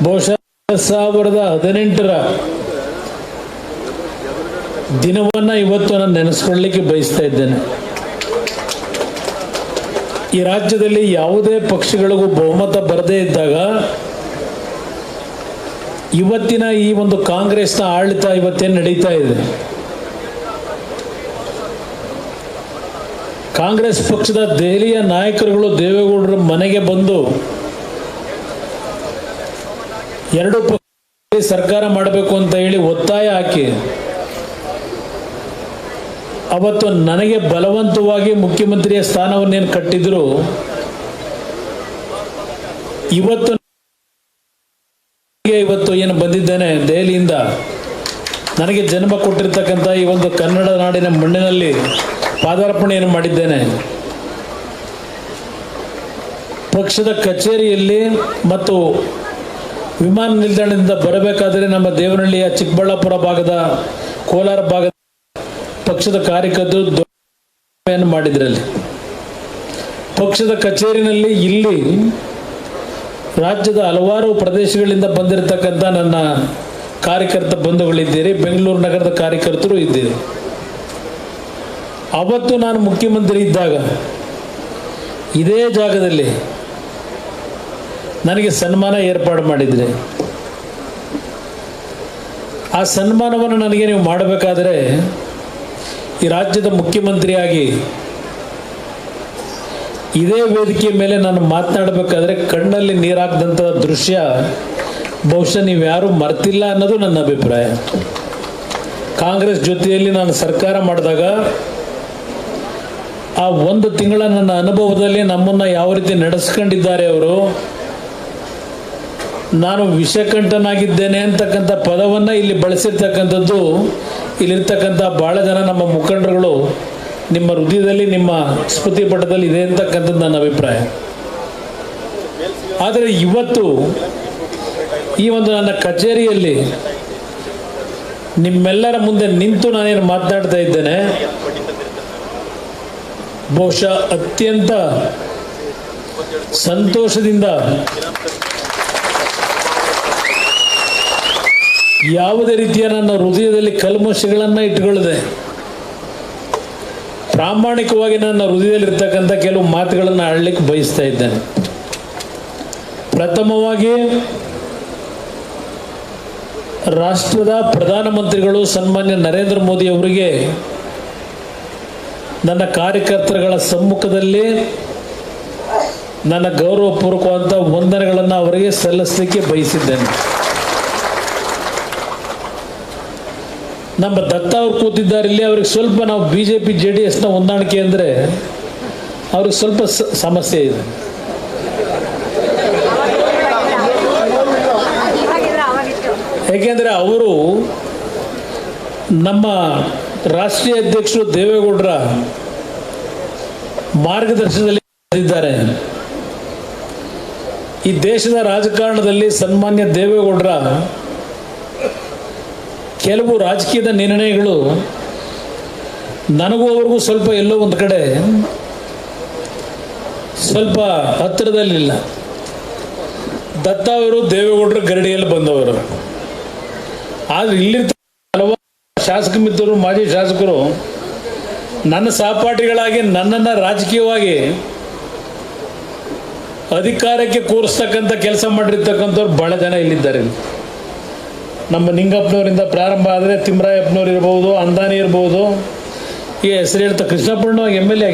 ಬಹುಶಃ 2018ರ ದಿನವನ್ನ ಇವತ್ತು ನಾನು ನೆನೆಸ್ಕೊಳ್ಳಲಿಕ್ಕೆ ಬಯಸ್ತಾ ಇದ್ದೇನೆ. ಈ ರಾಜ್ಯದಲ್ಲಿ ಯಾವುದೇ ಪಕ್ಷಗಳಿಗೂ ಬಹುಮತ ಬರದೇ ಇದ್ದಾಗ ಇವತ್ತಿನ ಈ ಒಂದು ಕಾಂಗ್ರೆಸ್ನ ಆಡಳಿತ ಇವತ್ತೇನು ನಡೀತಾ ಇದೆ, ಕಾಂಗ್ರೆಸ್ ಪಕ್ಷದ ದೆಹಲಿಯ ನಾಯಕರುಗಳು ದೇವೇಗೌಡರ ಮನೆಗೆ ಬಂದು ಎರಡು ಪಕ್ಷ ಸರ್ಕಾರ ಮಾಡಬೇಕು ಅಂತ ಹೇಳಿ ಒತ್ತಾಯ ಹಾಕಿ ಅವತ್ತು ನನಗೆ ಬಲವಂತವಾಗಿ ಮುಖ್ಯಮಂತ್ರಿಯ ಸ್ಥಾನವನ್ನೇನು ಕಟ್ಟಿದ್ರು, ಇವತ್ತು ಏನು ಬಂದಿದ್ದೇನೆ ದೆಹಲಿಯಿಂದ, ನನಗೆ ಜನ್ಮ ಕೊಟ್ಟಿರ್ತಕ್ಕಂಥ ಈ ಒಂದು ಕನ್ನಡ ನಾಡಿನ ಮಣ್ಣಿನಲ್ಲಿ ಪಾದಾರ್ಪಣೆಯನ್ನು ಮಾಡಿದ್ದೇನೆ. ಪಕ್ಷದ ಕಚೇರಿಯಲ್ಲಿ ಮತ್ತು ವಿಮಾನ ನಿಲ್ದಾಣದಿಂದ ಬರಬೇಕಾದರೆ ನಮ್ಮ ದೇವನಹಳ್ಳಿಯ ಚಿಕ್ಕಬಳ್ಳಾಪುರ ಭಾಗದ, ಕೋಲಾರ ಭಾಗದ ಪಕ್ಷದ ಕಾರ್ಯಕರ್ತರು ಮಾಡಿದ್ರಲ್ಲಿ, ಪಕ್ಷದ ಕಚೇರಿನಲ್ಲಿ ಇಲ್ಲಿ ರಾಜ್ಯದ ಹಲವಾರು ಪ್ರದೇಶಗಳಿಂದ ಬಂದಿರತಕ್ಕಂಥ ನನ್ನ ಕಾರ್ಯಕರ್ತ ಬಂಧುಗಳಿದ್ದೀರಿ, ಬೆಂಗಳೂರು ನಗರದ ಕಾರ್ಯಕರ್ತರು ಇದ್ದೀರಿ. ಅವತ್ತು ನಾನು ಮುಖ್ಯಮಂತ್ರಿ ಇದ್ದಾಗ ಇದೇ ಜಾಗದಲ್ಲಿ ನನಗೆ ಸನ್ಮಾನ ಏರ್ಪಾಡು ಮಾಡಿದ್ರಿ. ಆ ಸನ್ಮಾನವನ್ನು ನನಗೆ ನೀವು ಮಾಡಬೇಕಾದರೆ ಈ ರಾಜ್ಯದ ಮುಖ್ಯಮಂತ್ರಿಯಾಗಿ ಇದೇ ವೇದಿಕೆಯ ಮೇಲೆ ನಾನು ಮಾತನಾಡಬೇಕಾದ್ರೆ ಕಣ್ಣಲ್ಲಿ ನೀರಾಗದಂಥ ದೃಶ್ಯ ಬಹುಶಃ ನೀವು ಯಾರೂ ಮರ್ತಿಲ್ಲ ಅನ್ನೋದು ನನ್ನ ಅಭಿಪ್ರಾಯ. ಕಾಂಗ್ರೆಸ್ ಜೊತೆಯಲ್ಲಿ ನಾನು ಸರ್ಕಾರ ಮಾಡಿದಾಗ ಆ ಒಂದು ತಿಂಗಳ ನನ್ನ ಅನುಭವದಲ್ಲಿ ನಮ್ಮನ್ನು ಯಾವ ರೀತಿ ನಡೆಸ್ಕೊಂಡಿದ್ದಾರೆ ಅವರು, ನಾನು ವಿಷಕಂಠನಾಗಿದ್ದೇನೆ ಅಂತಕ್ಕಂಥ ಪದವನ್ನು ಇಲ್ಲಿ ಬಳಸಿರ್ತಕ್ಕಂಥದ್ದು ಇಲ್ಲಿರ್ತಕ್ಕಂಥ ಭಾಳ ಜನ ನಮ್ಮ ಮುಖಂಡರುಗಳು ನಿಮ್ಮ ಹೃದಯದಲ್ಲಿ, ನಿಮ್ಮ ಸ್ಮೃತಿ ಪಟದಲ್ಲಿ ಇದೆ ಅಂತಕ್ಕಂಥದ್ದು ನನ್ನ ಅಭಿಪ್ರಾಯ. ಆದರೆ ಇವತ್ತು ಈ ಒಂದು ನನ್ನ ಕಚೇರಿಯಲ್ಲಿ ನಿಮ್ಮೆಲ್ಲರ ಮುಂದೆ ನಿಂತು ನಾನೇನು ಮಾತನಾಡ್ತಾ ಇದ್ದೇನೆ, ಬಹುಶಃ ಅತ್ಯಂತ ಸಂತೋಷದಿಂದ, ಯಾವುದೇ ರೀತಿಯ ನನ್ನ ಹೃದಯದಲ್ಲಿ ಕಲ್ಮಶಗಳನ್ನು ಇಟ್ಟುಕೊಳ್ಳದೆ ಪ್ರಾಮಾಣಿಕವಾಗಿ ನನ್ನ ಹೃದಯದಲ್ಲಿರ್ತಕ್ಕಂಥ ಕೆಲವು ಮಾತುಗಳನ್ನು ಆಡಲಿಕ್ಕೆ ಬಯಸ್ತಾ ಇದ್ದೇನೆ. ಪ್ರಥಮವಾಗಿ ರಾಷ್ಟ್ರದ ಪ್ರಧಾನಮಂತ್ರಿಗಳು ಸನ್ಮಾನ್ಯ ನರೇಂದ್ರ ಮೋದಿ ಅವರಿಗೆ ನನ್ನ ಕಾರ್ಯಕರ್ತರುಗಳ ಸಮ್ಮುಖದಲ್ಲಿ ನನ್ನ ಗೌರವಪೂರ್ವಕವಾದಂಥ ವಂದನೆಗಳನ್ನು ಅವರಿಗೆ ಸಲ್ಲಿಸಲಿಕ್ಕೆ ಬಯಸಿದ್ದೇನೆ. ನಮ್ಮ ದತ್ತ ಅವರು ಕೂತಿದ್ದಾರೆ ಇಲ್ಲಿ, ಅವ್ರಿಗೆ ಸ್ವಲ್ಪ ನಾವು BJP JDSನ ಹೊಂದಾಣಿಕೆ ಅಂದರೆ ಅವ್ರಿಗೆ ಸ್ವಲ್ಪ ಸಮಸ್ಯೆ ಇದೆ. ಏಕೆಂದರೆ ಅವರು ನಮ್ಮ ರಾಷ್ಟ್ರೀಯ ಅಧ್ಯಕ್ಷರು ದೇವೇಗೌಡರ ಮಾರ್ಗದರ್ಶನದಲ್ಲಿ ಇದ್ದಾರೆ. ಈ ದೇಶದ ರಾಜಕಾರಣದಲ್ಲಿ ಸನ್ಮಾನ್ಯ ದೇವೇಗೌಡರ ಕೆಲವು ರಾಜಕೀಯದ ನಿರ್ಣಯಗಳು ನನಗೂ ಅವ್ರಿಗೂ ಸ್ವಲ್ಪ ಎಲ್ಲೋ ಒಂದು ಕಡೆ ಸ್ವಲ್ಪ ಹತ್ತಿರದಲ್ಲಿಲ್ಲ. ದತ್ತ ಅವರು ದೇವೇಗೌಡರ ಗರಡಿಯಲ್ಲಿ ಬಂದವರು, ಆದರೆ ಇಲ್ಲಿರ್ತ ಹಲವಾರು ಶಾಸಕ ಮಿತ್ರರು, ಮಾಜಿ ಶಾಸಕರು ನನ್ನ ಸಹಪಾಠಿಗಳಾಗಿ ನನ್ನನ್ನು ರಾಜಕೀಯವಾಗಿ ಅಧಿಕಾರಕ್ಕೆ ಕೂರಿಸ್ತಕ್ಕಂಥ ಕೆಲಸ ಮಾಡಿರ್ತಕ್ಕಂಥವ್ರು ಬಹಳ ಜನ ಇಲ್ಲಿದ್ದಾರೆ. ನಮ್ಮ ನಿಂಗಪ್ಪನವರಿಂದ ಪ್ರಾರಂಭ ಆದರೆ ತಿಮ್ಮರಾಯಪ್ಪನವ್ರು ಇರ್ಬೋದು, ಅಂದಾನಿ ಇರ್ಬೋದು, ಈ ಹೆಸರು ಹೇಳ್ತಾ ಕೃಷ್ಣಪ್ಪಣ್ಣ MLA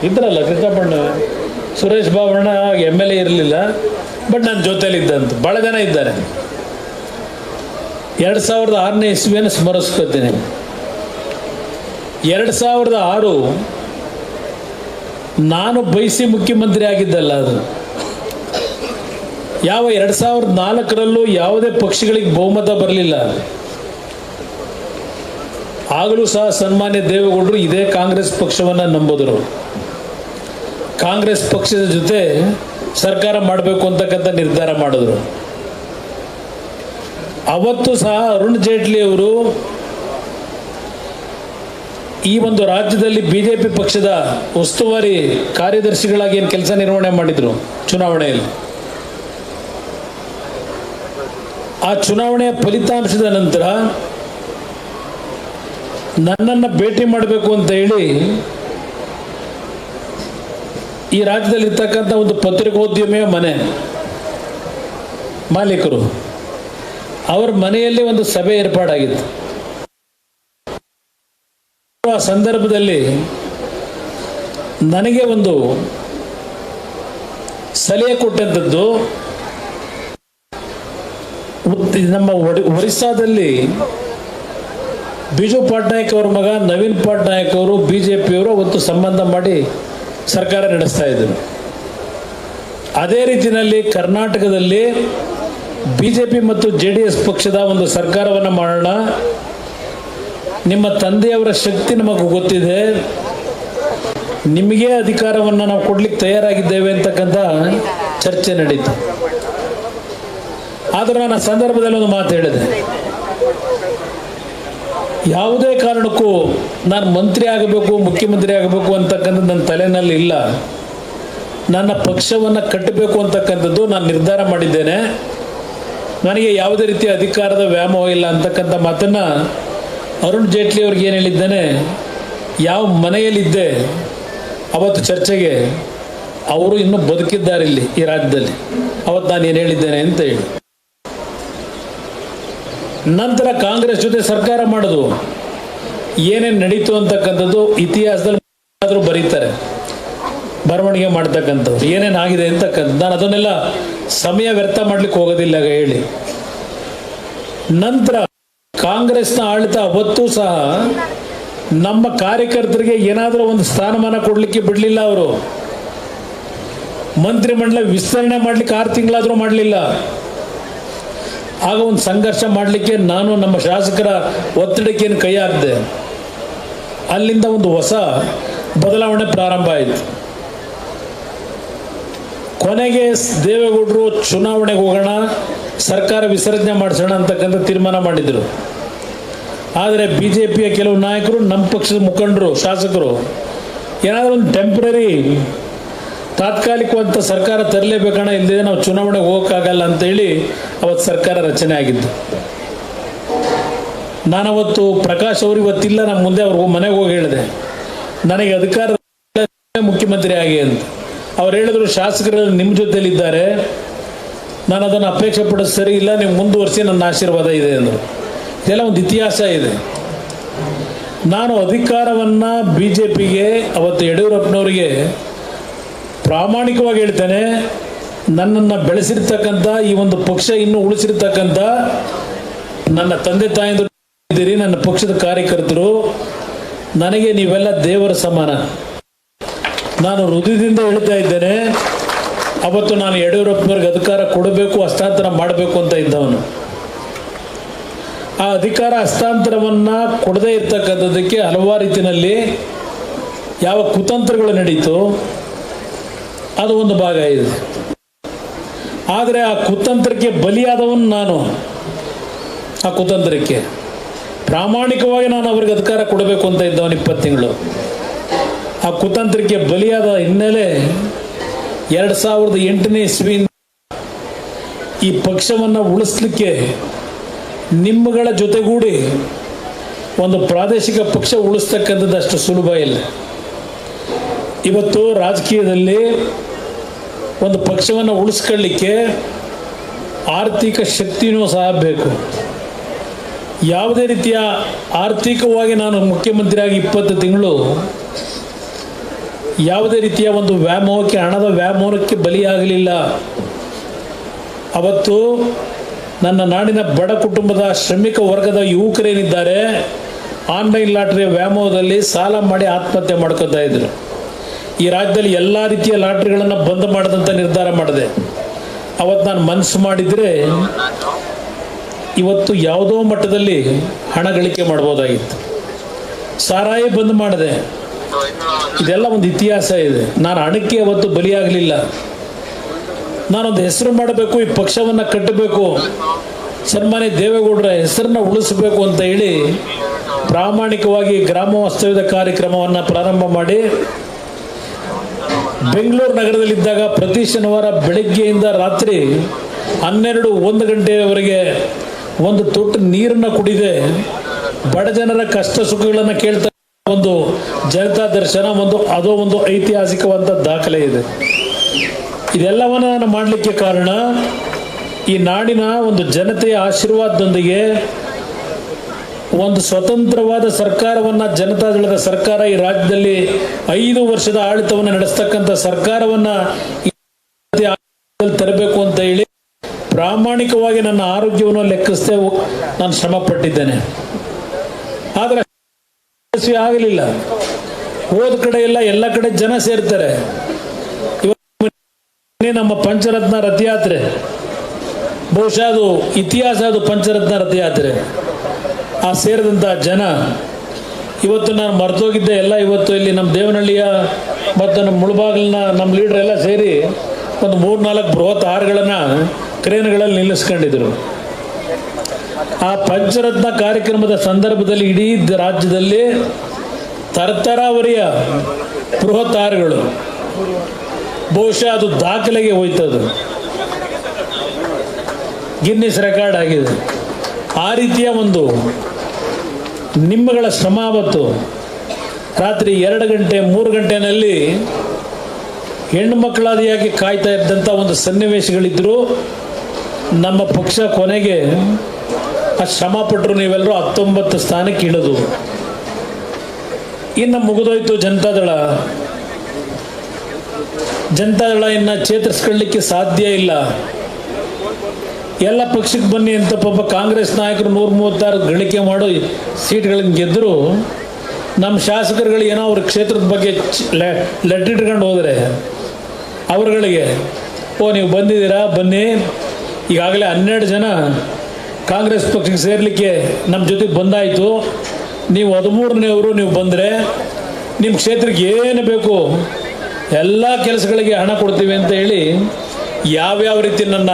ಇದ್ರಲ್ಲ ಕೃಷ್ಣಪ್ಪಣ್ಣ, ಸುರೇಶ್ ಬಾಬಣ್ಣ MLA ಇರಲಿಲ್ಲ, ಬಟ್ ನನ್ನ ಜೊತೆಯಲ್ಲಿ ಇದ್ದಂತ ಭಾಳ ಜನ ಇದ್ದಾರೆ. 2006ನೇ ಇಸ್ವಿಯನ್ನು ಸ್ಮರಿಸ್ಕೊತೀನಿ. 2006 ನಾನು ಬಯಸಿ ಮುಖ್ಯಮಂತ್ರಿ ಆಗಿದ್ದಲ್ಲ, ಅದು ಯಾವ 2004ರಲ್ಲೂ ಯಾವುದೇ ಪಕ್ಷಗಳಿಗೆ ಬಹುಮತ ಬರಲಿಲ್ಲ. ಆಗಲೂ ಸಹ ಸನ್ಮಾನ್ಯ ದೇವೇಗೌಡರು ಇದೇ ಕಾಂಗ್ರೆಸ್ ಪಕ್ಷವನ್ನು ನಂಬಿದ್ರು. ಕಾಂಗ್ರೆಸ್ ಪಕ್ಷದ ಜೊತೆ ಸರ್ಕಾರ ಮಾಡಬೇಕು ಅಂತಕ್ಕಂಥ ನಿರ್ಧಾರ ಮಾಡಿದ್ರು. ಅವತ್ತು ಸಹ ಅರುಣ್ ಜೇಟ್ಲಿ ಅವರು ಈ ಒಂದು ರಾಜ್ಯದಲ್ಲಿ BJP ಪಕ್ಷದ ಉಸ್ತುವಾರಿ ಕಾರ್ಯದರ್ಶಿಗಳಾಗಿ ಏನು ಕೆಲಸ ನಿರ್ವಹಣೆ ಮಾಡಿದ್ರು ಚುನಾವಣೆಯಲ್ಲಿ. ಆ ಚುನಾವಣೆಯ ಫಲಿತಾಂಶದ ನಂತರ ನನ್ನನ್ನು ಭೇಟಿ ಮಾಡಬೇಕು ಅಂತ ಹೇಳಿ ಈ ರಾಜ್ಯದಲ್ಲಿ ಇರ್ತಕ್ಕಂಥ ಒಂದು ಪತ್ರಿಕೋದ್ಯಮಿಯ ಮನೆ ಮಾಲೀಕರು ಅವರ ಮನೆಯಲ್ಲಿ ಒಂದು ಸಭೆ ಏರ್ಪಾಡಾಗಿತ್ತು. ಆ ಸಂದರ್ಭದಲ್ಲಿ ನನಗೆ ಒಂದು ಸಲಹೆ ಕೊಟ್ಟಂಥದ್ದು, ನಮ್ಮ ಒರಿಸ್ಸಾದಲ್ಲಿ ಬಿಜು ಪಟ್ನಾಯಕ್ ಅವರ ಮಗ ನವೀನ್ ಪಟ್ನಾಯಕ್ ಅವರು ಬಿಜೆಪಿಯವರು ಅವತ್ತು ಸಂಬಂಧ ಮಾಡಿ ಸರ್ಕಾರ ನಡೆಸ್ತಾ ಇದ್ದರು. ಅದೇ ರೀತಿಯಲ್ಲಿ ಕರ್ನಾಟಕದಲ್ಲಿ ಬಿಜೆಪಿ ಮತ್ತು JDS ಪಕ್ಷದ ಒಂದು ಸರ್ಕಾರವನ್ನು ಮಾಡೋಣ, ನಿಮ್ಮ ತಂದೆಯವರ ಶಕ್ತಿ ನಮಗೆ ಗೊತ್ತಿದೆ, ನಿಮಗೆ ಅಧಿಕಾರವನ್ನು ನಾವು ಕೊಡ್ಲಿಕ್ಕೆ ತಯಾರಾಗಿದ್ದೇವೆ ಅಂತಕ್ಕಂಥ ಚರ್ಚೆ ನಡೀತು. ಆದರೆ ನಾನು ಆ ಸಂದರ್ಭದಲ್ಲಿ ಒಂದು ಮಾತು ಹೇಳಿದೆ, ಯಾವುದೇ ಕಾರಣಕ್ಕೂ ನಾನು ಮಂತ್ರಿ ಆಗಬೇಕು, ಮುಖ್ಯಮಂತ್ರಿ ಆಗಬೇಕು ಅಂತಕ್ಕಂಥದ್ದು ನನ್ನ ತಲೆಯಲ್ಲಿ ಇಲ್ಲ. ನನ್ನ ಪಕ್ಷವನ್ನು ಕಟ್ಟಬೇಕು ಅಂತಕ್ಕಂಥದ್ದು ನಾನು ನಿರ್ಧಾರ ಮಾಡಿದ್ದೇನೆ. ನನಗೆ ಯಾವುದೇ ರೀತಿಯ ಅಧಿಕಾರದ ವ್ಯಾಮೋಹ ಇಲ್ಲ ಅಂತಕ್ಕಂಥ ಮಾತನ್ನು ಅರುಣ್ ಜೇಟ್ಲಿ ಅವ್ರಿಗೆ ಏನು ಹೇಳಿದ್ದೇನೆ, ಯಾವ ಮನೆಯಲ್ಲಿದ್ದೆ ಅವತ್ತು ಚರ್ಚೆಗೆ, ಅವರು ಇನ್ನೂ ಬದುಕಿದ್ದಾರೆ ಇಲ್ಲಿ ಈ ರಾಜ್ಯದಲ್ಲಿ, ಅವತ್ತು ನಾನು ಏನು ಹೇಳಿದ್ದೇನೆ ಅಂತ ಹೇಳಿ. ನಂತರ ಕಾಂಗ್ರೆಸ್ ಜೊತೆ ಸರ್ಕಾರ ಮಾಡೋದು ಏನೇನು ನಡೀತು ಅಂತಕ್ಕಂಥದ್ದು ಇತಿಹಾಸದಲ್ಲಿ ಆದರೂ ಬರೀತಾರೆ, ಬರವಣಿಗೆ ಮಾಡ್ತಕ್ಕಂಥವ್ರು ಏನೇನಾಗಿದೆ ಅಂತಕ್ಕಂಥದ್ದು. ನಾನು ಅದನ್ನೆಲ್ಲ ಸಮಯ ವ್ಯರ್ಥ ಮಾಡ್ಲಿಕ್ಕೆ ಹೋಗೋದಿಲ್ಲ ಹೇಳಿ. ನಂತರ ಕಾಂಗ್ರೆಸ್ನ ಆಡಳಿತ ಅವತ್ತೂ ಸಹ ನಮ್ಮ ಕಾರ್ಯಕರ್ತರಿಗೆ ಏನಾದರೂ ಒಂದು ಸ್ಥಾನಮಾನ ಕೊಡಲಿಕ್ಕೆ ಬಿಡಲಿಲ್ಲ. ಅವರು ಮಂತ್ರಿಮಂಡಲ ವಿಸ್ತರಣೆ ಮಾಡಲಿಕ್ಕೆ 6 ತಿಂಗಳಾದರೂ ಮಾಡಲಿಲ್ಲ. ಆಗ ಒಂದು ಸಂಘರ್ಷ ಮಾಡಲಿಕ್ಕೆ ನಾನು ನಮ್ಮ ಶಾಸಕರ ಒತ್ತಡಕ್ಕೆ ಕೈ ಹಾಕಿದೆ. ಅಲ್ಲಿಂದ ಒಂದು ಹೊಸ ಬದಲಾವಣೆ ಪ್ರಾರಂಭ ಆಯಿತು. ಕೊನೆಗೆ ದೇವೇಗೌಡರು ಚುನಾವಣೆಗೆ ಹೋಗೋಣ, ಸರ್ಕಾರ ವಿಸರ್ಜನೆ ಮಾಡಿಸೋಣ ಅಂತಕ್ಕಂಥ ತೀರ್ಮಾನ ಮಾಡಿದರು. ಆದರೆ ಬಿಜೆಪಿಯ ಕೆಲವು ನಾಯಕರು, ನಮ್ಮ ಪಕ್ಷದ ಮುಖಂಡರು, ಶಾಸಕರು ಏನಾದರೂ ಒಂದು ಟೆಂಪ್ರರಿ ತಾತ್ಕಾಲಿಕವಂತ ಸರ್ಕಾರ ತರಲೇಬೇಕಣ್ಣ, ಇಲ್ಲದೆ ನಾವು ಚುನಾವಣೆಗೆ ಹೋಗೋಕ್ಕಾಗಲ್ಲ ಅಂತೇಳಿ ಅವತ್ತು ಸರ್ಕಾರ ರಚನೆ ಆಗಿದ್ದು. ನಾನವತ್ತು ಪ್ರಕಾಶ್ ಅವರು ಇವತ್ತಿಲ್ಲ, ನಮ್ಮ ಮುಂದೆ ಅವ್ರ ಮನೆಗೆ ಹೋಗಿ ಹೇಳಿದೆ, ನನಗೆ ಅಧಿಕಾರ ಮುಖ್ಯಮಂತ್ರಿ ಆಗಿ ಅಂತ. ಅವ್ರು ಹೇಳಿದ್ರು, ಶಾಸಕರಲ್ಲಿ ನಿಮ್ಮ ಜೊತೆಲಿದ್ದಾರೆ, ನಾನು ಅದನ್ನು ಅಪೇಕ್ಷೆ ಪಡೋದು ಸರಿ ಇಲ್ಲ, ನೀವು ಮುಂದುವರಿಸಿ, ನನ್ನ ಆಶೀರ್ವಾದ ಇದೆ ಅಂದರು. ಇದೆಲ್ಲ ಒಂದು ಇತಿಹಾಸ ಇದೆ. ನಾನು ಅಧಿಕಾರವನ್ನು ಬಿಜೆಪಿಗೆ ಅವತ್ತು ಯಡಿಯೂರಪ್ಪನವರಿಗೆ ಪ್ರಾಮಾಣಿಕವಾಗಿ ಹೇಳ್ತೇನೆ, ನನ್ನನ್ನು ಬೆಳೆಸಿರ್ತಕ್ಕಂಥ ಈ ಒಂದು ಪಕ್ಷ ಇನ್ನೂ ಉಳಿಸಿರ್ತಕ್ಕಂಥ ನನ್ನ ತಂದೆ ತಾಯಂದಿರು ಇದ್ದೀರಿ, ನನ್ನ ಪಕ್ಷದ ಕಾರ್ಯಕರ್ತರು, ನನಗೆ ನೀವೆಲ್ಲ ದೇವರ ಸಮಾನ. ನಾನು ಹೃದಯದಿಂದ ಹೇಳ್ತಾ ಇದ್ದೇನೆ, ಅವತ್ತು ನಾನು ಯಡಿಯೂರಪ್ಪನವ್ರಿಗೆ ಅಧಿಕಾರ ಕೊಡಬೇಕು, ಹಸ್ತಾಂತರ ಮಾಡಬೇಕು ಅಂತ ಇದ್ದವನು. ಆ ಅಧಿಕಾರ ಹಸ್ತಾಂತರವನ್ನು ಕೊಡದೇ ಇರ್ತಕ್ಕಂಥದ್ದಕ್ಕೆ ಹಲವಾರು ರೀತಿಯಲ್ಲಿ ಯಾವ ಕುತಂತ್ರಗಳು ನಡೀತು ಅದು ಒಂದು ಭಾಗ ಇದೆ. ಆದರೆ ಆ ಕುತಂತ್ರಕ್ಕೆ ಬಲಿಯಾದವನು ನಾನು. ಆ ಕುತಂತ್ರಕ್ಕೆ ಪ್ರಾಮಾಣಿಕವಾಗಿ ನಾನು ಅವ್ರಿಗೆ ಅಧಿಕಾರ ಕೊಡಬೇಕು ಅಂತ ಇದ್ದವನು 20 ತಿಂಗಳು. ಆ ಕುತಂತ್ರಕ್ಕೆ ಬಲಿಯಾದ ಹಿನ್ನೆಲೆ 2008ನೇ ಇಸ್ವಿಯಿಂದ ಈ ಪಕ್ಷವನ್ನು ಉಳಿಸ್ಲಿಕ್ಕೆ ನಿಮ್ಮಗಳ ಜೊತೆಗೂಡಿ ಒಂದು ಪ್ರಾದೇಶಿಕ ಪಕ್ಷ ಉಳಿಸ್ತಕ್ಕಂಥದ್ದು ಅಷ್ಟು ಸುಲಭ ಇಲ್ಲ. ಇವತ್ತು ರಾಜಕೀಯದಲ್ಲಿ ಒಂದು ಪಕ್ಷವನ್ನು ಉಳಿಸ್ಕೊಳ್ಳಿಕ್ಕೆ ಆರ್ಥಿಕ ಶಕ್ತಿನೂ ಸಹ ಬೇಕು. ಯಾವುದೇ ರೀತಿಯ ಆರ್ಥಿಕವಾಗಿ ನಾನು ಮುಖ್ಯಮಂತ್ರಿಯಾಗಿ 20 ತಿಂಗಳು ಯಾವುದೇ ರೀತಿಯ ಒಂದು ವ್ಯಾಮೋಹಕ್ಕೆ, ಹಣದ ವ್ಯಾಮೋಹಕ್ಕೆ ಬಲಿಯಾಗಲಿಲ್ಲ. ಅವತ್ತು ನನ್ನ ನಾಡಿನ ಬಡ ಕುಟುಂಬದ ಶ್ರಮಿಕ ವರ್ಗದ ಯುವಕರೇನಿದ್ದಾರೆ, ಆನ್ಲೈನ್ ಲಾಟ್ರಿಯ ವ್ಯಾಮೋಹದಲ್ಲಿ ಸಾಲ ಮಾಡಿ ಆತ್ಮಹತ್ಯೆ ಮಾಡ್ಕೊತಾ ಇದ್ರು. ಈ ರಾಜ್ಯದಲ್ಲಿ ಎಲ್ಲ ರೀತಿಯ ಲಾಟ್ರಿಗಳನ್ನು ಬಂದ್ ಮಾಡದಂತ ನಿರ್ಧಾರ ಮಾಡಿದೆ. ಅವತ್ತು ನಾನು ಮನಸ್ಸು ಮಾಡಿದರೆ ಇವತ್ತು ಯಾವುದೋ ಮಟ್ಟದಲ್ಲಿ ಹಣ ಗಳಿಕೆ ಮಾಡ್ಬೋದಾಗಿತ್ತು. ಸಾರಾಯಿ ಬಂದ್ ಮಾಡಿದೆ. ಇದೆಲ್ಲ ಒಂದು ಇತಿಹಾಸ ಇದೆ. ನಾನು ಹಣಕ್ಕೆ ಅವತ್ತು ಬಲಿಯಾಗಲಿಲ್ಲ. ನಾನೊಂದು ಹೆಸರು ಮಾಡಬೇಕು, ಈ ಪಕ್ಷವನ್ನು ಕಟ್ಟಬೇಕು, ಸನ್ಮಾನ್ಯ ದೇವೇಗೌಡರ ಹೆಸರನ್ನ ಉಳಿಸಬೇಕು ಅಂತ ಹೇಳಿ ಪ್ರಾಮಾಣಿಕವಾಗಿ ಗ್ರಾಮ ವಾಸ್ತವ್ಯದ ಕಾರ್ಯಕ್ರಮವನ್ನು ಪ್ರಾರಂಭ ಮಾಡಿ ಬೆಂಗಳೂರು ನಗರದಲ್ಲಿದ್ದಾಗ ಪ್ರತಿ ಶನಿವಾರ ಬೆಳಗ್ಗೆಯಿಂದ ರಾತ್ರಿ 1 ಗಂಟೆಯವರೆಗೆ ಒಂದು ತೊಟ್ಟು ನೀರನ್ನು ಕುಡಿದೆ ಬಡ ಜನರ ಕಷ್ಟ ಸುಖಗಳನ್ನು ಕೇಳ್ತಾ ಒಂದು ಜನತಾ ದರ್ಶನ ಒಂದು ಐತಿಹಾಸಿಕವಾದ ದಾಖಲೆ ಇದೆ. ಇದೆಲ್ಲವನ್ನ ನಾನು ಮಾಡಲಿಕ್ಕೆ ಕಾರಣ ಈ ನಾಡಿನ ಒಂದು ಜನತೆಯ ಆಶೀರ್ವಾದದೊಂದಿಗೆ ಒಂದು ಸ್ವತಂತ್ರವಾದ ಸರ್ಕಾರವನ್ನು ಜನತಾದಳದ ಸರ್ಕಾರ ಈ ರಾಜ್ಯದಲ್ಲಿ 5 ವರ್ಷದ ಆಡಳಿತವನ್ನು ನಡೆಸ್ತಕ್ಕಂಥ ಸರ್ಕಾರವನ್ನು ತರಬೇಕು ಅಂತ ಹೇಳಿ ಪ್ರಾಮಾಣಿಕವಾಗಿ ನನ್ನ ಆರೋಗ್ಯವನ್ನು ಲೆಕ್ಕಿಸದೆ ನಾನು ಶ್ರಮ ಪಟ್ಟಿದ್ದೇನೆ. ಆದರೆ ಯಶಸ್ವಿ ಆಗಲಿಲ್ಲ. ಹೋದ ಕಡೆ ಎಲ್ಲ ಕಡೆ ಜನ ಸೇರ್ತಾರೆ. ನಮ್ಮ ಪಂಚರತ್ನ ರಥಯಾತ್ರೆ ಬಹುಶಃ ಅದು ಇತಿಹಾಸ, ಅದು ಪಂಚರತ್ನ ರಥಯಾತ್ರೆ. ಆ ಸೇರಿದಂಥ ಜನ ಇವತ್ತು ನಾನು ಮರ್ತೋಗಿದ್ದೆ ಎಲ್ಲ ಇವತ್ತು ಇಲ್ಲಿ ನಮ್ಮ ದೇವನಹಳ್ಳಿಯ ಮತ್ತು ನಮ್ಮ ಮುಳಬಾಗಿಲಿನ ನಮ್ಮ ಲೀಡರ್ ಎಲ್ಲ ಸೇರಿ ಒಂದು 3-4 ಬೃಹತ್ ಹಾರಗಳನ್ನು ಕ್ರೇನ್ಗಳಲ್ಲಿ ನಿಲ್ಲಿಸ್ಕೊಂಡಿದ್ರು. ಆ ಪಂಚರತ್ನ ಕಾರ್ಯಕ್ರಮದ ಸಂದರ್ಭದಲ್ಲಿ ಇಡೀ ರಾಜ್ಯದಲ್ಲಿ ತರತರಾವರಿಯ ಬೃಹತ್ ಹಾರಗಳು ಬಹುಶಃ ಅದು ದಾಖಲೆಗೆ ಹೋಯ್ತದು, ಗಿನ್ನಿಸ್ ರೆಕಾರ್ಡ್ ಆಗಿದೆ. ಆ ರೀತಿಯ ಒಂದು ನಿಮ್ಮಗಳ ಶ್ರಮ ಅವತ್ತು ರಾತ್ರಿ 2 ಗಂಟೆ 3 ಗಂಟೆನಲ್ಲಿ ಹೆಣ್ಣು ಮಕ್ಕಳಾದಿಯಾಗಿ ಕಾಯ್ತಾ ಇದ್ದಂಥ ಒಂದು ಸನ್ನಿವೇಶಗಳಿದ್ರು. ನಮ್ಮ ಪಕ್ಷ ಕೊನೆಗೆ ಆ ಶ್ರಮ ಪಟ್ಟರು ನೀವೆಲ್ಲರೂ 19 ಸ್ಥಾನಕ್ಕೆ ಇಳಿದು. ಇನ್ನು ಮುಗಿದೋಯ್ತು ಜನತಾದಳ ಇನ್ನು ಚೇತರಿಸ್ಕೊಳ್ಳಿಕ್ಕೆ ಸಾಧ್ಯ ಇಲ್ಲ. ಎಲ್ಲ ಪಕ್ಷಕ್ಕೆ ಬನ್ನಿ ಅಂತ ಪಾಪ ಕಾಂಗ್ರೆಸ್ ನಾಯಕರು 136 ಗಳಿಕೆ ಮಾಡೋ ಸೀಟ್ಗಳನ್ನು ಗೆದ್ದರು. ನಮ್ಮ ಶಾಸಕರುಗಳು ಏನೋ ಅವ್ರ ಕ್ಷೇತ್ರದ ಬಗ್ಗೆ ಲೆಟರ್ ಇಟ್ಕೊಂಡು ಹೋದರೆ ಅವರುಗಳಿಗೆ ನೀವು ಬಂದಿದ್ದೀರಾ ಬನ್ನಿ, ಈಗಾಗಲೇ 12 ಜನ ಕಾಂಗ್ರೆಸ್ ಪಕ್ಷಕ್ಕೆ ಸೇರಲಿಕ್ಕೆ ನಮ್ಮ ಜೊತೆಗೆ ಬಂದಾಯಿತು, ನೀವು 13ನೇವರು ನೀವು ಬಂದರೆ ನಿಮ್ಮ ಕ್ಷೇತ್ರಕ್ಕೆ ಏನು ಬೇಕು ಎಲ್ಲ ಕೆಲಸಗಳಿಗೆ ಹಣ ಕೊಡ್ತೀವಿ ಅಂತ ಹೇಳಿ ಯಾವ್ಯಾವ ರೀತಿ ನನ್ನ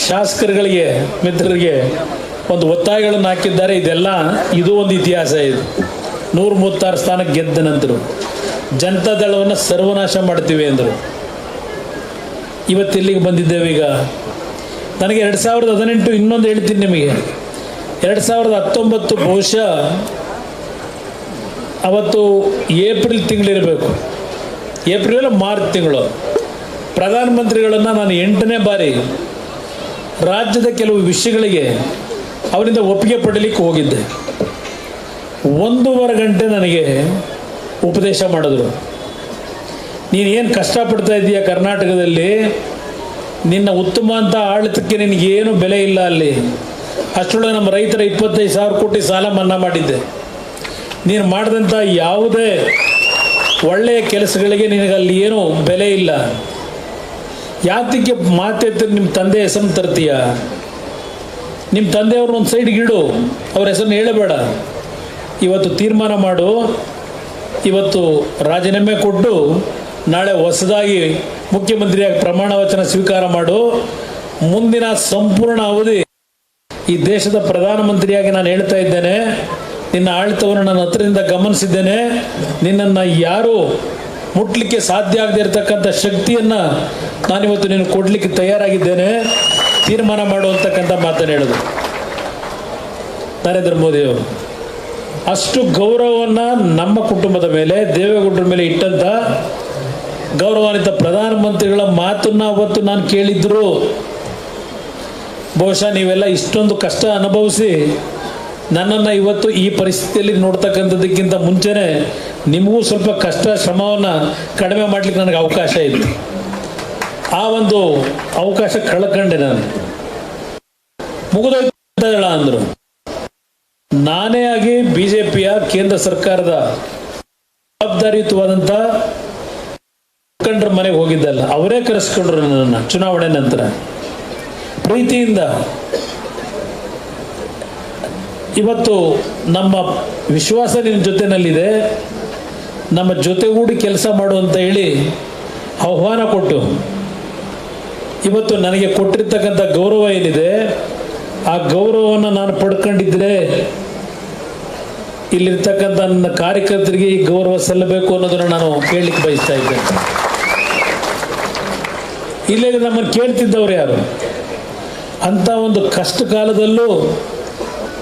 ಶಾಸಕರುಗಳಿಗೆ ಮಿತ್ರರಿಗೆ ಒಂದು ಒತ್ತಾಯಗಳನ್ನು ಹಾಕಿದ್ದಾರೆ. ಇದು ಒಂದು ಇತಿಹಾಸ. ಇದು 136 ಸ್ಥಾನಕ್ಕೆ ಗೆದ್ದ ನಂತರ ಜನತಾದಳವನ್ನು ಸರ್ವನಾಶ ಮಾಡ್ತೀವಿ ಅಂದರು. ಇವತ್ತಿಲ್ಲಿಗೆ ಬಂದಿದ್ದೇವೆ. ಈಗ ನನಗೆ 2018 ಇನ್ನೊಂದು ಹೇಳ್ತೀನಿ ನಿಮಗೆ, 2019 ಬಹುಶಃ ಅವತ್ತು ಏಪ್ರಿಲ್ ತಿಂಗಳಿರಬೇಕು, ಏಪ್ರಿಲ್ ಮಾರ್ಚ್ ತಿಂಗಳು ಪ್ರಧಾನಮಂತ್ರಿಗಳನ್ನು ನಾನು 8ನೇ ಬಾರಿ ರಾಜ್ಯದ ಕೆಲವು ವಿಷಯಗಳಿಗೆ ಅವರಿಂದ ಒಪ್ಪಿಗೆ ಪಡೀಲಿಕ್ಕೆ ಹೋಗಿದ್ದೆ. 1.5 ಗಂಟೆ ನನಗೆ ಉಪದೇಶ ಮಾಡಿದ್ರು. ನೀನೇನು ಕಷ್ಟಪಡ್ತಾ ಇದ್ದೀಯ ಕರ್ನಾಟಕದಲ್ಲಿ, ನಿನ್ನ ಉತ್ತಮ ಅಂತ ಆಡಳಿತಕ್ಕೆ ನಿನಗೇನು ಬೆಲೆ ಇಲ್ಲ ಅಲ್ಲಿ. ಅಷ್ಟರೊಳಗೆ ನಮ್ಮ ರೈತರ 25,000 ಕೋಟಿ ಸಾಲ ಮನ್ನಾ ಮಾಡಿದ್ದೆ. ನೀನು ಮಾಡಿದಂಥ ಯಾವುದೇ ಒಳ್ಳೆಯ ಕೆಲಸಗಳಿಗೆ ನಿನಗಲ್ಲಿ ಏನೂ ಬೆಲೆ ಇಲ್ಲ. ಯಾತಕ್ಕೆ ಮಾತೆತ್ತಿ ನಿಮ್ಮ ತಂದೆ ಹೆಸರನ್ನು ತರ್ತೀಯ? ನಿಮ್ಮ ತಂದೆಯವ್ರನ್ನ ಒಂದು ಸೈಡ್ಗೆ ಇಡು, ಅವ್ರ ಹೆಸರನ್ನು ಹೇಳಬೇಡ. ಇವತ್ತು ತೀರ್ಮಾನ ಮಾಡು, ಇವತ್ತು ರಾಜೀನಾಮೆ ಕೊಟ್ಟು ನಾಳೆ ಹೊಸದಾಗಿ ಮುಖ್ಯಮಂತ್ರಿಯಾಗಿ ಪ್ರಮಾಣ ವಚನ ಸ್ವೀಕಾರ ಮಾಡು. ಮುಂದಿನ ಸಂಪೂರ್ಣ ಅವಧಿ ಈ ದೇಶದ ಪ್ರಧಾನಮಂತ್ರಿಯಾಗಿ ನಾನು ಹೇಳ್ತಾ ಇದ್ದೇನೆ. ನಿನ್ನ ಆಡಳಿತವನ್ನು ನಾನು ಹತ್ತಿರದಿಂದ ಗಮನಿಸಿದ್ದೇನೆ. ನಿನ್ನನ್ನು ಯಾರೂ ಮುಟ್ಲಿಕ್ಕೆ ಸಾಧ್ಯ ಆಗದೆ ಇರತಕ್ಕಂಥ ಶಕ್ತಿಯನ್ನು ನಾನಿವತ್ತು ನೀನು ಕೊಡಲಿಕ್ಕೆ ತಯಾರಾಗಿದ್ದೇನೆ, ತೀರ್ಮಾನ ಮಾಡುವಂತಕ್ಕಂಥ ಮಾತನ್ನು ಹೇಳಿದ್ರು ನರೇಂದ್ರ ಮೋದಿಯವರು. ಅಷ್ಟು ಗೌರವವನ್ನು ನಮ್ಮ ಕುಟುಂಬದ ಮೇಲೆ, ದೇವೇಗೌಡರ ಮೇಲೆ ಇಟ್ಟಂಥ ಗೌರವಾನ್ವಿತ ಪ್ರಧಾನಮಂತ್ರಿಗಳ ಮಾತನ್ನು ಅವತ್ತು ನಾನು ಕೇಳಿದ್ರು. ಬಹುಶಃ ನೀವೆಲ್ಲ ಇಷ್ಟೊಂದು ಕಷ್ಟ ಅನುಭವಿಸಿ ನನ್ನನ್ನು ಇವತ್ತು ಈ ಪರಿಸ್ಥಿತಿಯಲ್ಲಿ ನೋಡ್ತಕ್ಕಂಥದ್ದಕ್ಕಿಂತ ಮುಂಚೆನೇ ನಿಮಗೂ ಸ್ವಲ್ಪ ಕಷ್ಟ ಶ್ರಮವನ್ನು ಕಡಿಮೆ ಮಾಡಲಿಕ್ಕೆ ನನಗೆ ಅವಕಾಶ ಇತ್ತು. ಆ ಒಂದು ಅವಕಾಶ ಕಳ್ಕೊಂಡೆ ನಾನು. ಮುಗಿದೋಯ್ತು ಅಂದರು. ನಾನೇ ಆಗಿ ಬಿಜೆಪಿಯ ಕೇಂದ್ರ ಸರ್ಕಾರದ ಜವಾಬ್ದಾರಿಯುತವಾದಂಥ ಮುಖಂಡರ ಮನೆಗೆ ಹೋಗಿದ್ದಲ್ಲ, ಅವರೇ ಕರೆಸ್ಕೊಂಡ್ರು ನನ್ನನ್ನು ಚುನಾವಣೆ ನಂತರ ಪ್ರೀತಿಯಿಂದ. ಇವತ್ತು ನಮ್ಮ ವಿಶ್ವಾಸ ನಿನ್ನ ಜೊತೆನಲ್ಲಿದೆ, ನಮ್ಮ ಜೊತೆಗೂಡಿ ಕೆಲಸ ಮಾಡು ಅಂತ ಹೇಳಿ ಆಹ್ವಾನ ಕೊಟ್ಟು ಇವತ್ತು ನನಗೆ ಕೊಟ್ಟಿರ್ತಕ್ಕಂಥ ಗೌರವ ಏನಿದೆ, ಆ ಗೌರವವನ್ನು ನಾನು ಪಡ್ಕೊಂಡಿದ್ರೆ ಇಲ್ಲಿರ್ತಕ್ಕಂಥ ನನ್ನ ಕಾರ್ಯಕರ್ತರಿಗೆ ಈ ಗೌರವ ಸಲ್ಲಬೇಕು ಅನ್ನೋದನ್ನು ನಾನು ಕೇಳಲಿಕ್ಕೆ ಬಯಸ್ತಾ ಇದ್ದೇನೆ. ಇಲ್ಲೇ ನಮ್ಮನ್ನು ಕೇಳ್ತಿದ್ದವ್ರು ಯಾರು? ಅಂಥ ಒಂದು ಕಷ್ಟ ಕಾಲದಲ್ಲೂ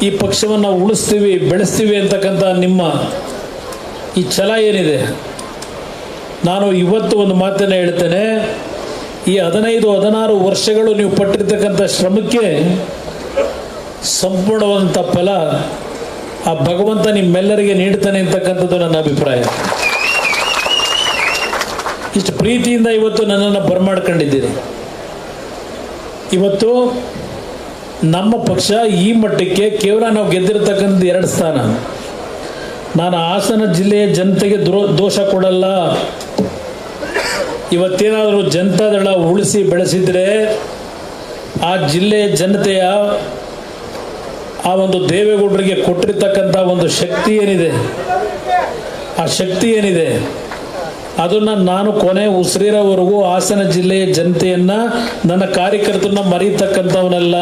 ಈ ಪಕ್ಷವನ್ನು ಉಳಿಸ್ತೀವಿ ಬೆಳೆಸ್ತೀವಿ ಅಂತಕ್ಕಂಥ ನಿಮ್ಮ ಈ ಛಲ ಏನಿದೆ, ನಾನು ಇವತ್ತು ಒಂದು ಮಾತನ್ನು ಹೇಳ್ತೇನೆ. ಈ 15-16 ವರ್ಷಗಳು ನೀವು ಪಟ್ಟಿರ್ತಕ್ಕಂಥ ಶ್ರಮಕ್ಕೆ ಸಂಪೂರ್ಣವಾದಂಥ ಫಲ ಆ ಭಗವಂತ ನಿಮ್ಮೆಲ್ಲರಿಗೆ ನೀಡ್ತಾನೆ ಅಂತಕ್ಕಂಥದ್ದು ನನ್ನ ಅಭಿಪ್ರಾಯ. ಇಷ್ಟು ಪ್ರೀತಿಯಿಂದ ಇವತ್ತು ನನ್ನನ್ನು ಬರಮಾಡ್ಕೊಂಡಿದ್ದೀರಿ. ಇವತ್ತು ನಮ್ಮ ಪಕ್ಷ ಈ ಮಟ್ಟಕ್ಕೆ ಕೇವಲ ನಾವು ಗೆದ್ದಿರತಕ್ಕಂಥ 2 ಸ್ಥಾನ. ನಾನು ಹಾಸನ ಜಿಲ್ಲೆಯ ಜನತೆಗೆ ದೋಷ ಕೊಡಲ್ಲ. ಇವತ್ತೇನಾದರೂ ಜನತಾದಳ ಉಳಿಸಿ ಬೆಳೆಸಿದರೆ ಆ ಜಿಲ್ಲೆಯ ಜನತೆಯ ಆ ಒಂದು ದೇವೇಗೌಡರಿಗೆ ಕೊಟ್ಟಿರ್ತಕ್ಕಂಥ ಒಂದು ಶಕ್ತಿ ಏನಿದೆ, ಆ ಶಕ್ತಿ ಏನಿದೆ ಅದನ್ನು ನಾನು ಕೊನೆ ಉಸಿರಿರೋವರೆಗೂ ಹಾಸನ ಜಿಲ್ಲೆಯ ಜನತೆಯನ್ನು, ನನ್ನ ಕಾರ್ಯಕರ್ತರನ್ನ ಮರೀತಕ್ಕಂಥವನಲ್ಲ.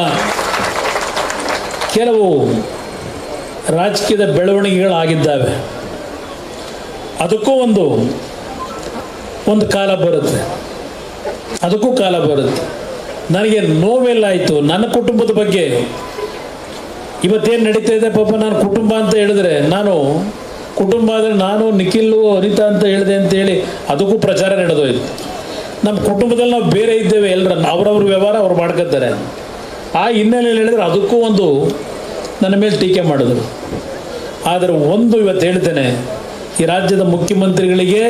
ಕೆಲವು ರಾಜಕೀಯದ ಬೆಳವಣಿಗೆಗಳಾಗಿದ್ದಾವೆ, ಅದಕ್ಕೂ ಒಂದು ಕಾಲ ಬರುತ್ತೆ, ಅದಕ್ಕೂ ಕಾಲ ಬರುತ್ತೆ. ನನಗೆ ನೋವೆಲ್ಲ ಆಯಿತು ನನ್ನ ಕುಟುಂಬದ ಬಗ್ಗೆ. ಇವತ್ತೇನು ನಡೀತಾ ಇದೆ ಪಾಪ, ನಾನು ಕುಟುಂಬ ಅಂತ ಹೇಳಿದ್ರೆ, ನಾನು ಕುಟುಂಬ ಆದರೆ ನಾನು ನಿಖಿಲ್ಲು ಅನಿತಾ ಅಂತ ಹೇಳಿದೆ ಅಂತೇಳಿ ಅದಕ್ಕೂ ಪ್ರಚಾರ ನಡೆದೋಯ್ತು. ನಮ್ಮ ಕುಟುಂಬದಲ್ಲಿ ನಾವು ಬೇರೆ ಇದ್ದೇವೆ, ಎಲ್ಲರ ಅವ್ರವ್ರ ವ್ಯವಹಾರ ಅವ್ರು ಮಾಡ್ಕೊತಾರೆ. ಆ ಹಿನ್ನೆಲೆಯಲ್ಲಿ ಹೇಳಿದ್ರೆ ಅದಕ್ಕೂ ನನ್ನ ಮೇಲೆ ಟೀಕೆ ಮಾಡಿದ್ರು. ಆದರೆ ಇವತ್ತು ಹೇಳ್ತೇನೆ, ಈ ರಾಜ್ಯದ ಮುಖ್ಯಮಂತ್ರಿಗಳಿಗೆ,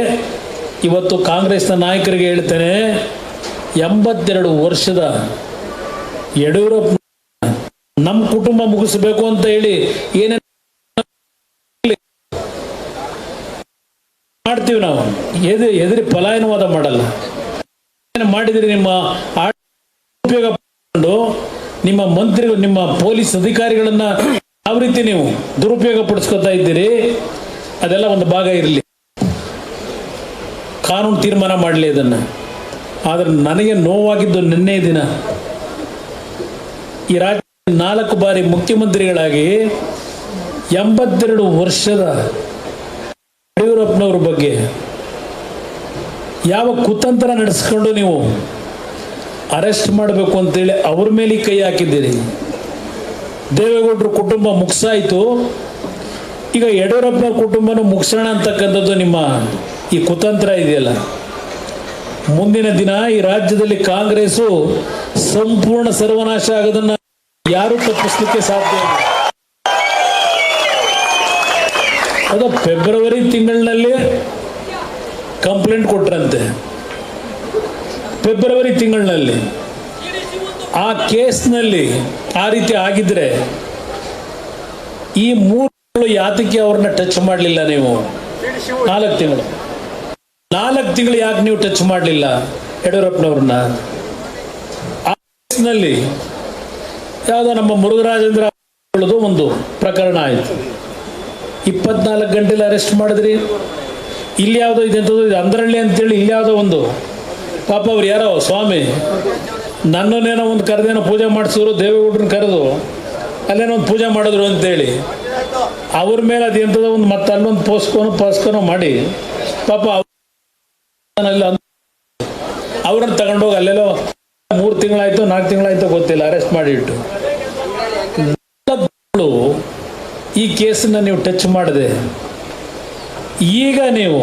ಇವತ್ತು ಕಾಂಗ್ರೆಸ್ನ ನಾಯಕರಿಗೆ ಹೇಳ್ತೇನೆ, 82 ವರ್ಷದ ಯಡಿಯೂರಪ್ಪ ನಮ್ಮ ಕುಟುಂಬ ಮುಗಿಸಬೇಕು ಅಂತ ಹೇಳಿ ಏನೇನು ಮಾಡ್ತೀವಿ ನಾವು, ಎದುರಿ ಪಲಾಯನವಾದ ಮಾಡಲ್ಲ. ಮಾಡಿದ್ರಿ ನಿಮ್ಮ ಉಪಯೋಗ ಪಡಿಸಿಕೊಂಡು ನಿಮ್ಮ ಮಂತ್ರಿಗಳು, ನಿಮ್ಮ ಪೊಲೀಸ್ ಅಧಿಕಾರಿಗಳನ್ನ ಯಾವ ರೀತಿ ನೀವು ದುರುಪಯೋಗ ಪಡಿಸ್ಕೊತಾ ಇದ್ದೀರಿ, ಅದೆಲ್ಲ ಒಂದು ಭಾಗ ಇರಲಿ, ಕಾನೂನು ತೀರ್ಮಾನ ಮಾಡಲಿ ಅದನ್ನು. ಆದರೆ ನನಗೆ ನೋವಾಗಿದ್ದು ನಿನ್ನೆ ದಿನ ಈ ರಾಜ್ಯ 4 ಬಾರಿ ಮುಖ್ಯಮಂತ್ರಿಗಳಾಗಿ 82 ವರ್ಷದ ಯಡಿಯೂರಪ್ಪನವ್ರ ಬಗ್ಗೆ ಯಾವ ಕುತಂತ್ರ ನಡೆಸ್ಕೊಂಡು ನೀವು ಅರೆಸ್ಟ್ ಮಾಡಬೇಕು ಅಂತೇಳಿ ಅವ್ರ ಮೇಲೆ ಕೈ ಹಾಕಿದ್ದೀರಿ. ದೇವೇಗೌಡರ ಕುಟುಂಬ ಮುಗಿಸಾಯಿತು, ಈಗ ಯಡಿಯೂರಪ್ಪನವ್ರ ಕುಟುಂಬನೂ ಮುಗಿಸೋಣ ಅಂತಕ್ಕಂಥದ್ದು ನಿಮ್ಮ ಈ ಕುತಂತ್ರ ಇದೆಯಲ್ಲ. ಮುಂದಿನ ದಿನ ಈ ರಾಜ್ಯದಲ್ಲಿ ಕಾಂಗ್ರೆಸ್ಸು ಸಂಪೂರ್ಣ ಸರ್ವನಾಶ ಆಗೋದನ್ನ ಯಾರು ತಪ್ಪಿಸ್ಲಿಕ್ಕೆ ಸಾಧ್ಯ ಇಲ್ಲ. ಅದು ಫೆಬ್ರವರಿ ತಿಂಗಳಿನಲ್ಲಿ ಕಂಪ್ಲೇಂಟ್ ಕೊಟ್ರಂತೆ. ಫೆಬ್ರವರಿ ತಿಂಗಳಿನಲ್ಲಿ ಆ ಕೇಸ್ನಲ್ಲಿ ಆ ರೀತಿ ಆಗಿದ್ರೆ ಈ 3 ತಿಂಗಳು ಯಾತಕ್ಕೆ ಅವ್ರನ್ನ ಟಚ್ ಮಾಡಲಿಲ್ಲ ನೀವು? 4 ತಿಂಗಳು ಯಾಕೆ ನೀವು ಟಚ್ ಮಾಡಲಿಲ್ಲ ಯಡಿಯೂರಪ್ಪನವ್ರನ್ನ? ಆ ಕೇಸ್ನಲ್ಲಿ ಯಾವುದೋ ನಮ್ಮ ಮುರುಘರಾಜೇಂದ್ರ ಒಂದು ಪ್ರಕರಣ ಆಯಿತು, 24 ಗಂಟೆಲಿ ಅರೆಸ್ಟ್ ಮಾಡಿದ್ರಿ. ಇಲ್ಲಿ ಯಾವುದೋ ಇದೆಂಥದ್ದು ಇದು ಅಂದ್ರಳ್ಳಿ ಅಂತೇಳಿ ಇಲ್ಲಿ ಯಾವುದೋ ಒಂದು ಪಾಪ ಅವ್ರು ಯಾರೋ ಸ್ವಾಮಿ ನನ್ನನ್ನೇನೋ ಒಂದು ಕರೆದೇನೋ ಪೂಜೆ ಮಾಡಿಸಿದ್ರು, ದೇವೇಗೌಡರನ್ನ ಕರೆದು ಅಲ್ಲೇನೋ ಒಂದು ಪೂಜೆ ಮಾಡಿದ್ರು ಅಂತೇಳಿ ಅವ್ರ ಮೇಲೆ ಅದು ಎಂಥದೋ ಒಂದು ಮತ್ತೆ ಅಲ್ಲೊಂದು ಪೋಸ್ಕೋನೋ ಮಾಡಿ ಪಾಪ ಅವ್ರನ್ನ ತಗೊಂಡೋಗಿ ಅಲ್ಲೆಲ್ಲೋ 3 ತಿಂಗಳಾಯ್ತು 4 ತಿಂಗಳಾಯ್ತು ಗೊತ್ತಿಲ್ಲ ಅರೆಸ್ಟ್ ಮಾಡಿಟ್ಟು. ಈ ಕೇಸನ್ನ ನೀವು ಟಚ್ ಮಾಡಿದೆ. ಈಗ ನೀವು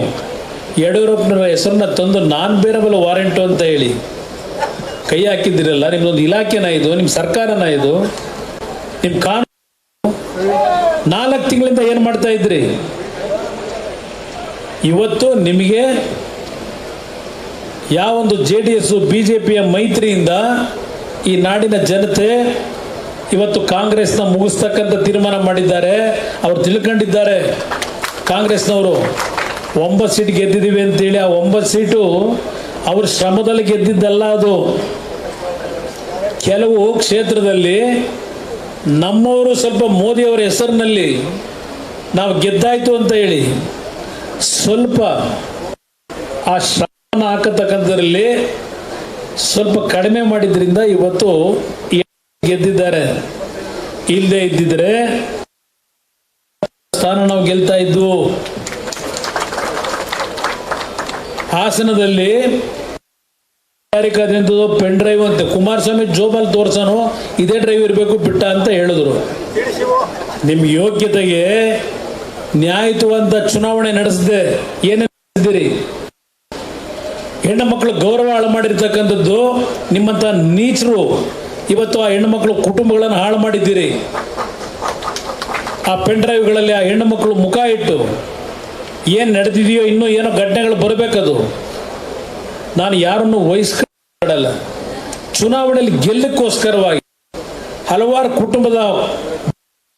ಯಡಿಯೂರಪ್ಪನವರ ಹೆಸರನ್ನ ತಂದು ನಾನ್ ಬೇರಬಲ್ ವಾರೆಂಟು ಅಂತ ಹೇಳಿ ಕೈ ಹಾಕಿದ್ದೀರಲ್ಲ. ನಿಮ್ದೊಂದು ಇಲಾಖೆನ ಇದು, ನಿಮ್ಮ ಸರ್ಕಾರನ ಇದು, ನಿಮ್ಮ ಕಾನೂನು. 4 ತಿಂಗಳಿಂದ ಏನು ಮಾಡ್ತಾ ಇದ್ರಿ? ಇವತ್ತು ನಿಮಗೆ ಯಾವೊಂದು JDS BJPಯ ಮೈತ್ರಿಯಿಂದ ಈ ನಾಡಿನ ಜನತೆ ಇವತ್ತು ಕಾಂಗ್ರೆಸ್ನ ಮುಗಿಸ್ತಕ್ಕಂಥ ತೀರ್ಮಾನ ಮಾಡಿದ್ದಾರೆ. ಅವ್ರು ತಿಳ್ಕೊಂಡಿದ್ದಾರೆ ಕಾಂಗ್ರೆಸ್ನವರು 9 ಸೀಟ್ ಗೆದ್ದಿದ್ದೀವಿ ಅಂತೇಳಿ. ಆ 9 ಸೀಟು ಅವ್ರ ಶ್ರಮದಲ್ಲಿ ಗೆದ್ದಿದ್ದಲ್ಲ. ಅದು ಕೆಲವು ಕ್ಷೇತ್ರದಲ್ಲಿ ನಮ್ಮವರು ಸ್ವಲ್ಪ ಮೋದಿಯವರ ಹೆಸರಿನಲ್ಲಿ ನಾವು ಗೆದ್ದಾಯ್ತು ಅಂತ ಹೇಳಿ ಸ್ವಲ್ಪ ಆ ಶ್ರಮ ಹಾಕತಕ್ಕಂಥದ್ರಲ್ಲಿ ಸ್ವಲ್ಪ ಕಡಿಮೆ ಮಾಡಿದ್ರಿಂದ ಇವತ್ತು ಗೆದ್ದಿದ್ದಾರೆ. ಇಲ್ಲದೆ ಇದ್ದಿದ್ರೆ ಸ್ಥಾನ ನಾವು ಗೆಲ್ತಾ ಇದ್ವು. ಹಾಸನದಲ್ಲಿ ಅಧಿಕಾರಿಕದಿಂದದು ಪೆನ್ ಡ್ರೈವ್ ಅಂತ ಕುಮಾರಸ್ವಾಮಿ ಜೋಬಲ್ ತೋರ್ಸನು ಇದೇ ಡ್ರೈವ್ ಇರಬೇಕು ಬಿಟ್ಟ ಅಂತ ಹೇಳಿದ್ರು. ನಿಮ್ಮ ಯೋಗ್ಯತೆಗೆ ನ್ಯಾಯಯುತವಾದ ಚುನಾವಣೆ ನಡೆಸದೆ ಏನೇನಿದ್ದೀರಿ? ಹೆಣ್ಣು ಮಕ್ಕಳು ಗೌರವ ಹಾಳು ಮಾಡಿರ್ತಕ್ಕಂಥದ್ದು ನಿಮ್ಮಂತ ನೀಚರು ಇವತ್ತು ಆ ಹೆಣ್ಣು ಮಕ್ಕಳು ಕುಟುಂಬಗಳನ್ನು ಹಾಳು ಮಾಡಿದ್ದೀರಿ. ಆ ಪೆನ್ ಡ್ರೈವ್ಗಳಲ್ಲಿ ಆ ಹೆಣ್ಣು ಮಕ್ಕಳು ಮುಖ ಇಟ್ಟು ಏನು ನಡೆದಿದೆಯೋ ಇನ್ನೂ ಏನೋ ಘಟನೆಗಳು ಬರಬೇಕದು. ನಾನು ಯಾರನ್ನು ವಹಿಸ್ಕೊಳ್ಳಲ್ಲ. ಚುನಾವಣೆಯಲ್ಲಿ ಗೆಲ್ಲಕ್ಕೋಸ್ಕರವಾಗಿ ಹಲವಾರು ಕುಟುಂಬದ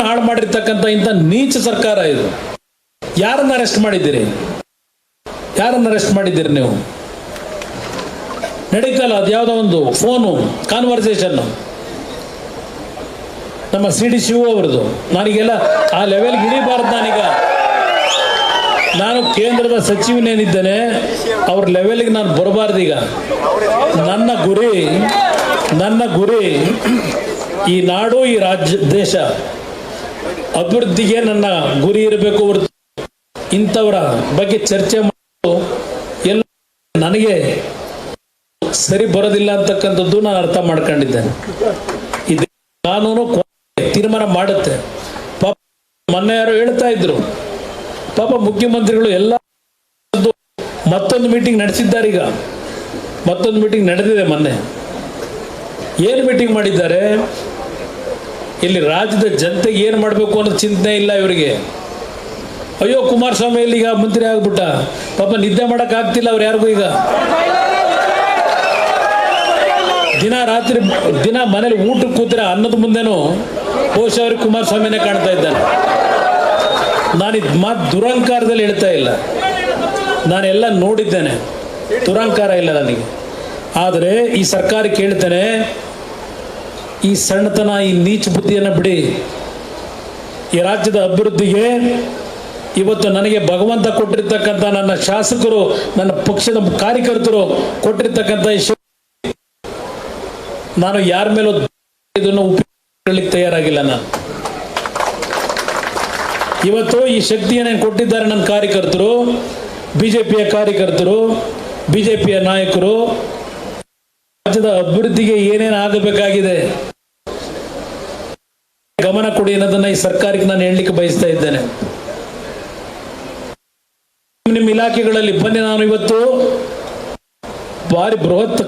ಹಾಳು ಮಾಡಿರ್ತಕ್ಕಂಥ ಇಂಥ ನೀಚ ಸರ್ಕಾರ ಇದು. ಯಾರನ್ನ ಅರೆಸ್ಟ್ ಮಾಡಿದ್ದೀರಿ? ಯಾರನ್ನ ಅರೆಸ್ಟ್ ಮಾಡಿದ್ದೀರಿ ನೀವು? ನಡೀತಲ್ಲ ಅದು ಯಾವುದೋ ಒಂದು ಫೋನು ಕಾನ್ವರ್ಸೇಷನ್ ನಮ್ಮ ಸಿ ಡಿ ಶಿವ ಅವರದು. ನನಗೆಲ್ಲ ಆ ಲೆವೆಲ್ಗೆ ಇಳಿಬಾರ್ದು. ನಾನು ಕೇಂದ್ರದ ಸಚಿವನೇನಿದ್ದೇನೆ ಅವ್ರ ಲೆವೆಲ್ಗೆ ನಾನು ಬರಬಾರ್ದು. ಈಗ ನನ್ನ ಗುರಿ ಈ ನಾಡು, ಈ ರಾಜ್ಯ, ದೇಶ ಅಭಿವೃದ್ಧಿಗೆ ನನ್ನ ಗುರಿ ಇರಬೇಕು ಹೊರತು ಇಂಥವರ ಬಗ್ಗೆ ಚರ್ಚೆ ಮಾಡೋದು ಎಲ್ಲ ನನಗೆ ಸರಿ ಬರೋದಿಲ್ಲ ಅಂತಕ್ಕಂಥದ್ದು ನಾನು ಅರ್ಥ ಮಾಡ್ಕೊಂಡಿದ್ದೇನೆ. ಈ ಕಾನೂನು ತೀರ್ಮಾನ ಮಾಡುತ್ತೆ. ಪಾಪ ಮೊನ್ನೆ ಯಾರೋ ಹೇಳ್ತಾ ಇದ್ರು, ಪಾಪ ಮುಖ್ಯಮಂತ್ರಿಗಳು ಎಲ್ಲ ಮತ್ತೊಂದು ಮೀಟಿಂಗ್ ನಡೆಸಿದ್ದಾರೆ. ಈಗ ಮತ್ತೊಂದು ಮೀಟಿಂಗ್ ನಡೆದಿದೆ. ಮೊನ್ನೆ ಏನು ಮೀಟಿಂಗ್ ಮಾಡಿದ್ದಾರೆ? ಇಲ್ಲಿ ರಾಜ್ಯದ ಜನತೆಗೆ ಏನು ಮಾಡಬೇಕು ಅನ್ನೋದು ಚಿಂತನೆ ಇಲ್ಲ ಇವರಿಗೆ. ಅಯ್ಯೋ ಕುಮಾರಸ್ವಾಮಿ ಇಲ್ಲಿ ಈಗ ಮಂತ್ರಿ ಆಗ್ಬಿಟ್ಟ, ಪಾಪ ನಿದ್ದೆ ಮಾಡಕ್ ಆಗ್ತಿಲ್ಲ ಅವ್ರು ಯಾರಿಗೂ. ಈಗ ದಿನ ಮನೇಲಿ ಊಟಕ್ಕೆ ಕೂತಿರ ಅನ್ನದ ಮುಂದೆನೂ ಬಹುಶಃ ಅವ್ರಿಗೆ ಕುಮಾರಸ್ವಾಮಿನೇ ಕಾಣ್ತಾ ಇದ್ದಾನೆ. ನಾನಿದ್ ಮಾತು ದುರಂಕಾರದಲ್ಲಿ ಹೇಳ್ತಾ ಇಲ್ಲ, ನಾನೆಲ್ಲ ನೋಡಿದ್ದೇನೆ, ದುರಂಕಾರ ಇಲ್ಲ ನನಗೆ. ಆದರೆ ಈ ಸರ್ಕಾರ ಕೇಳ್ತೇನೆ, ಈ ಸಣ್ಣತನ, ಈ ನೀಚ ಬುದ್ಧಿಯನ್ನು ಬಿಡಿ. ಈ ರಾಜ್ಯದ ಅಭಿವೃದ್ಧಿಗೆ ಇವತ್ತು ನನಗೆ ಭಗವಂತ ಕೊಟ್ಟಿರ್ತಕ್ಕಂಥ, ನನ್ನ ಶಾಸಕರು, ನನ್ನ ಪಕ್ಷದ ಕಾರ್ಯಕರ್ತರು ಕೊಟ್ಟಿರ್ತಕ್ಕಂಥ ನಾನು ಯಾರ ಮೇಲೂ ಇದನ್ನು ಉಪಯೋಗಿಸಲಿಕ್ಕೆ ತಯಾರಾಗಿಲ್ಲ. ನಾನು ಇವತ್ತು ಈ ಶಕ್ತಿಯನ್ನು ಕೊಟ್ಟಿದ್ದಾರೆ ನನ್ನ ಕಾರ್ಯಕರ್ತರು, ಬಿಜೆಪಿಯ ಕಾರ್ಯಕರ್ತರು, ಬಿಜೆಪಿಯ ನಾಯಕರು. ರಾಜ್ಯದ ಅಭಿವೃದ್ಧಿಗೆ ಏನೇನು ಆಗಬೇಕಾಗಿದೆ ಗಮನ ಕೊಡಿ ಅನ್ನೋದನ್ನ ಈ ಸರ್ಕಾರಕ್ಕೆ ನಾನು ಹೇಳಲಿಕ್ಕೆ ಬಯಸ್ತಾ ಇದ್ದೇನೆ. ನಿಮ್ಮ ಇಲಾಖೆಗಳಲ್ಲಿ ಬನ್ನಿ. ನಾನು ಇವತ್ತು ಭಾರಿ ಬೃಹತ್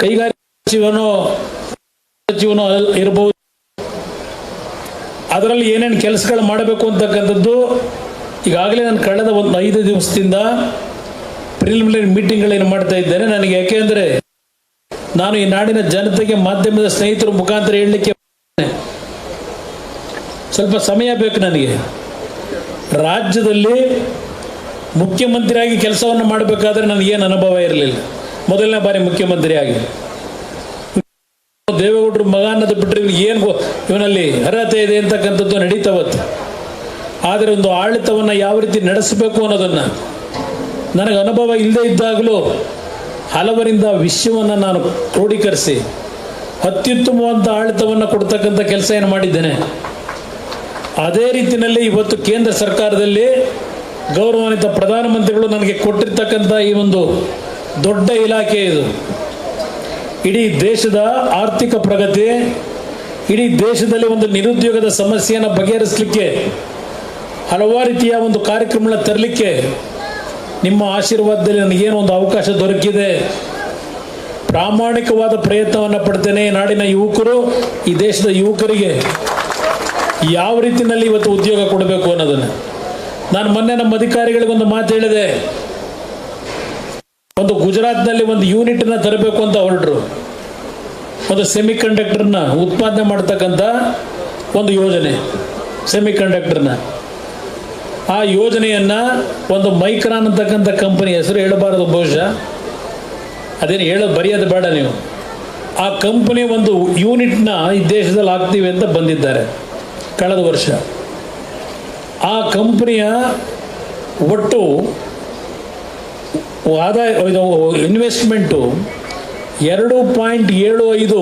ಕೈಗಾರಿಕಾ ಸಚಿವನೋ ಇರಬಹುದು, ಅದರಲ್ಲಿ ಏನೇನು ಕೆಲಸಗಳು ಮಾಡಬೇಕು ಅಂತಕ್ಕಂಥದ್ದು ಈಗಾಗಲೇ ನಾನು ಕಳೆದ ಒಂದು 5 ದಿವಸದಿಂದ ಪ್ರಿಲಿಮಿನರಿ ಮೀಟಿಂಗ್ಗಳೇನು ಮಾಡ್ತಾ ಇದ್ದೇನೆ. ನನಗೆ ಯಾಕೆಂದ್ರೆ ನಾನು ಈ ನಾಡಿನ ಜನತೆಗೆ ಮಾಧ್ಯಮದ ಸ್ನೇಹಿತರ ಮುಖಾಂತರ ಹೇಳಲಿಕ್ಕೆ ಸ್ವಲ್ಪ ಸಮಯ ಬೇಕು ನನಗೆ. ರಾಜ್ಯದಲ್ಲಿ ಮುಖ್ಯಮಂತ್ರಿಯಾಗಿ ಕೆಲಸವನ್ನು ಮಾಡಬೇಕಾದ್ರೆ ನನಗೇನು ಅನುಭವ ಇರಲಿಲ್ಲ. ಮೊದಲನೇ ಬಾರಿ ಮುಖ್ಯಮಂತ್ರಿ ಆಗಿ ದೇವೇಗೌಡರು ಮಗ ಅನ್ನೋದು ಬಿಟ್ಟರೆ ಏನು ಇವನಲ್ಲಿ ಅರ್ಹತೆ ಇದೆ ಅಂತಕ್ಕಂಥದ್ದು ನಡೀತಾವತ್ತು. ಆದರೆ ಒಂದು ಆಡಳಿತವನ್ನು ಯಾವ ರೀತಿ ನಡೆಸಬೇಕು ಅನ್ನೋದನ್ನು ನನಗೆ ಅನುಭವ ಇಲ್ಲದೆ ಇದ್ದಾಗಲೂ ಹಲವರಿಂದ ವಿಷಯವನ್ನು ನಾನು ಕ್ರೋಢೀಕರಿಸಿ ಅತ್ಯುತ್ತಮವಾದ ಆಡಳಿತವನ್ನು ಕೊಡ್ತಕ್ಕಂಥ ಕೆಲಸ ಏನು ಮಾಡಿದ್ದೇನೆ. ಅದೇ ರೀತಿಯಲ್ಲಿ ಇವತ್ತು ಕೇಂದ್ರ ಸರ್ಕಾರದಲ್ಲಿ ಗೌರವಾನ್ವಿತ ಪ್ರಧಾನಮಂತ್ರಿಗಳು ನನಗೆ ಕೊಟ್ಟಿರ್ತಕ್ಕಂಥ ಈ ಒಂದು ದೊಡ್ಡ ಇಲಾಖೆ ಇದು. ಇಡೀ ದೇಶದ ಆರ್ಥಿಕ ಪ್ರಗತಿ, ಇಡೀ ದೇಶದಲ್ಲಿ ಒಂದು ನಿರುದ್ಯೋಗದ ಸಮಸ್ಯೆಯನ್ನು ಬಗೆಹರಿಸಲಿಕ್ಕೆ ಹಲವಾರು ರೀತಿಯ ಒಂದು ಕಾರ್ಯಕ್ರಮಗಳನ್ನ ತರಲಿಕ್ಕೆ ನಿಮ್ಮ ಆಶೀರ್ವಾದದಲ್ಲಿ ನನಗೇನು ಒಂದು ಅವಕಾಶ ದೊರಕಿದೆ. ಪ್ರಾಮಾಣಿಕವಾದ ಪ್ರಯತ್ನವನ್ನು ಪಡ್ತೇನೆ. ನಾಡಿನ ಯುವಕರು, ಈ ದೇಶದ ಯುವಕರಿಗೆ ಯಾವ ರೀತಿಯಲ್ಲಿ ಇವತ್ತು ಉದ್ಯೋಗ ಕೊಡಬೇಕು ಅನ್ನೋದನ್ನು ನಾನು ಮೊನ್ನೆ ನಮ್ಮ ಅಧಿಕಾರಿಗಳಿಗೆ ಒಂದು ಮಾತು ಹೇಳಿದೆ. ಒಂದು ಗುಜರಾತ್ನಲ್ಲಿ ಒಂದು ಯೂನಿಟ್ನ ತರಬೇಕು ಅಂತ ಹೊರಟರು. ಒಂದು ಸೆಮಿಕಂಡಕ್ಟರ್ನ ಉತ್ಪಾದನೆ ಮಾಡ್ತಕ್ಕಂಥ ಒಂದು ಯೋಜನೆ, ಸೆಮಿಕಂಡಕ್ಟರ್ನ. ಆ ಯೋಜನೆಯನ್ನ ಒಂದು ಮೈಕ್ರಾನ್ ಅಂತಕ್ಕಂಥ ಕಂಪನಿ, ಹೆಸರು ಹೇಳಬಾರದು ಬಹುಶಃ, ಅದೇನು ಬರೆಯೋದು ಬೇಡ ನೀವು. ಆ ಕಂಪನಿ ಒಂದು ಯೂನಿಟ್ನ ಈ ದೇಶದಲ್ಲಿ ಹಾಕ್ತೀವಿ ಅಂತ ಬಂದಿದ್ದಾರೆ ಕಳೆದ ವರ್ಷ. ಆ ಕಂಪನಿಯ ಒಟ್ಟು ಆದಾಯ ಇನ್ವೆಸ್ಟ್ಮೆಂಟು $2.75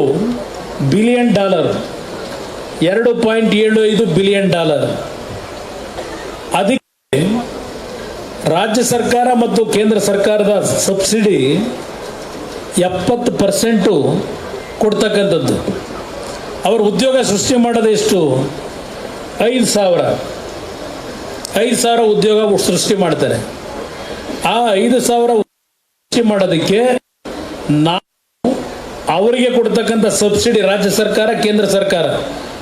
ಬಿಲಿಯನ್. $2.75 ಬಿಲಿಯನ್. ಅದಕ್ಕೆ ರಾಜ್ಯ ಸರ್ಕಾರ ಮತ್ತು ಕೇಂದ್ರ ಸರ್ಕಾರದ ಸಬ್ಸಿಡಿ 70% ಕೊಡ್ತಕ್ಕಂಥದ್ದು. ಅವರು ಉದ್ಯೋಗ ಸೃಷ್ಟಿ ಮಾಡೋದು ಎಷ್ಟು? 5,000 ಉದ್ಯೋಗ ಸೃಷ್ಟಿ ಮಾಡ್ತಾರೆ. ಆ 5,000 ಸೃಷ್ಟಿ ಮಾಡೋದಕ್ಕೆ ನಾವು ಅವರಿಗೆ ಕೊಡ್ತಕ್ಕಂಥ ಸಬ್ಸಿಡಿ, ರಾಜ್ಯ ಸರ್ಕಾರ ಕೇಂದ್ರ ಸರ್ಕಾರ,